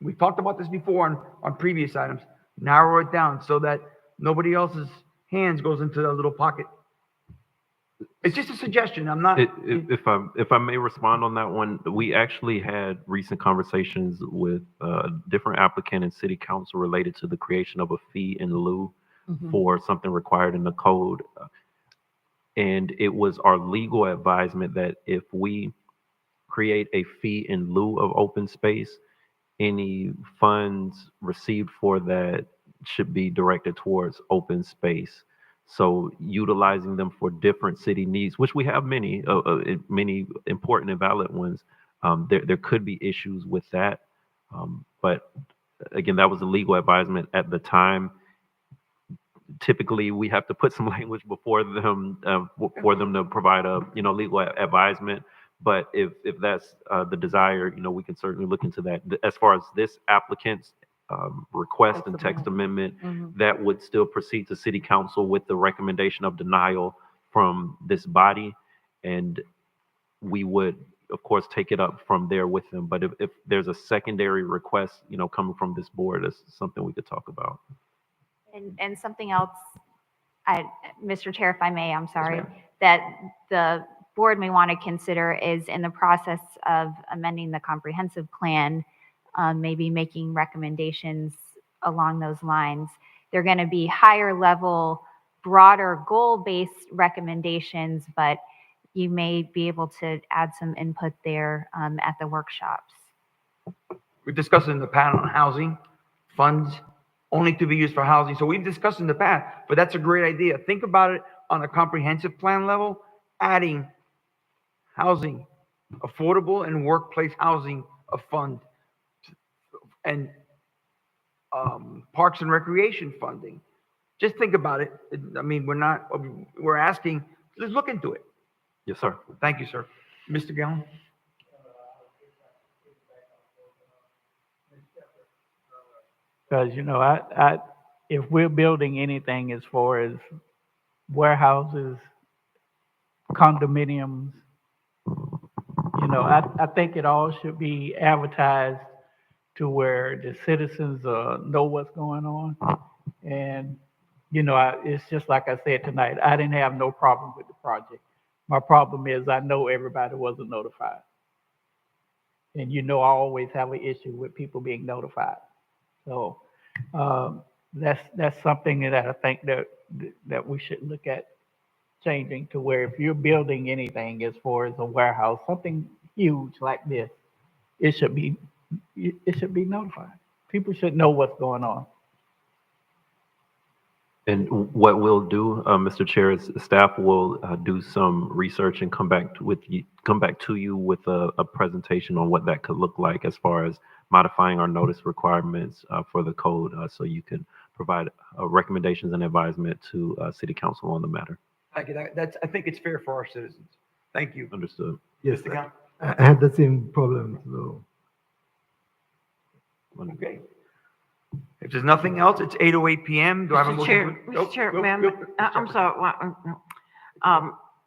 Speaker 1: We talked about this before on previous items. Narrow it down so that nobody else's hands goes into that little pocket. It's just a suggestion. I'm not.
Speaker 8: If I may respond on that one, we actually had recent conversations with different applicant and city council related to the creation of a fee in lieu for something required in the code. And it was our legal advisement that if we create a fee in lieu of open space, any funds received for that should be directed towards open space. So utilizing them for different city needs, which we have many important and valid ones, there could be issues with that. But again, that was a legal advisement at the time. Typically, we have to put some language before them for them to provide a legal advisement. But if that's the desire, we can certainly look into that. As far as this applicant's request and text amendment, that would still proceed to city council with the recommendation of denial from this body. And we would, of course, take it up from there with them. But if there's a secondary request, coming from this board, that's something we could talk about.
Speaker 7: And something else, Mr. Chair, if I may, I'm sorry,
Speaker 1: ma'am.
Speaker 7: that the board may want to consider is in the process of amending the comprehensive plan, maybe making recommendations along those lines. They're going to be higher level, broader goal-based recommendations, but you may be able to add some input there at the workshops.
Speaker 1: We've discussed in the past on housing funds only to be used for housing. So we've discussed in the past, but that's a great idea. Think about it on a comprehensive plan level, adding housing, affordable and workplace housing, a fund, and Parks and Recreation funding. Just think about it. I mean, we're asking, let's look into it.
Speaker 8: Yes, sir.
Speaker 1: Thank you, sir. Mr. Gallen?
Speaker 3: Because, if we're building anything as far as warehouses, condominiums, I think it all should be advertised to where the citizens know what's going on. And, it's just like I said tonight, I didn't have no problem with the project. My problem is I know everybody wasn't notified. And I always have an issue with people being notified. So that's something that I think that we should look at changing to where if you're building anything as far as a warehouse, something huge like this, it should be notified. People should know what's going on.
Speaker 8: And what we'll do, Mr. Chair, is staff will do some research and come back to you with a presentation on what that could look like as far as modifying our notice requirements for the code, so you can provide recommendations and advisement to City Council on the matter.
Speaker 1: Thank you. I think it's fair for our citizens. Thank you.
Speaker 8: Understood.
Speaker 11: Yes,
Speaker 1: Mr. Gallen?
Speaker 11: I had the same problem. So
Speaker 1: Okay. If there's nothing else, it's 8:08 p.m. Do I have a
Speaker 6: Mr.
Speaker 1: motion?
Speaker 6: Chair, Mr. Chair, ma'am, I'm sorry.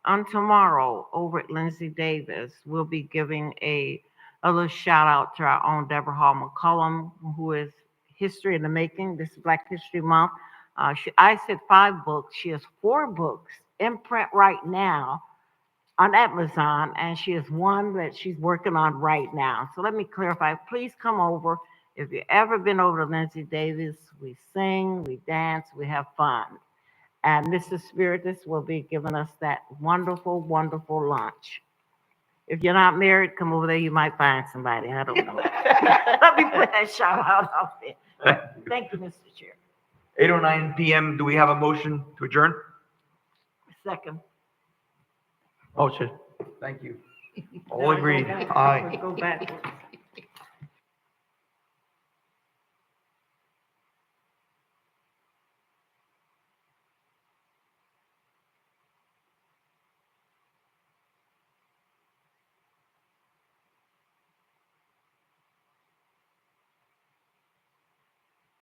Speaker 6: On tomorrow over at Lindsay Davis, we'll be giving a little shout out to our own Deborah Hall McCollum, who is History in the Making. This is Black History Month. I said 5 books. She has 4 books in print right now on Amazon, and she has 1 that she's working on right now. So let me clarify. Please come over. If you've ever been over to Lindsay Davis, we sing, we dance, we have fun. And Mrs. Spiritus will be giving us that wonderful, wonderful lunch. If you're not married, come over there. You might find somebody. I don't know. Let me put that shout out there. Thank you, Mr. Chair.
Speaker 1: 8:09 p.m. Do we have a motion to adjourn?
Speaker 6: Second.
Speaker 3: Motion.
Speaker 1: Thank you. All agreed. Aye.
Speaker 6: Go back.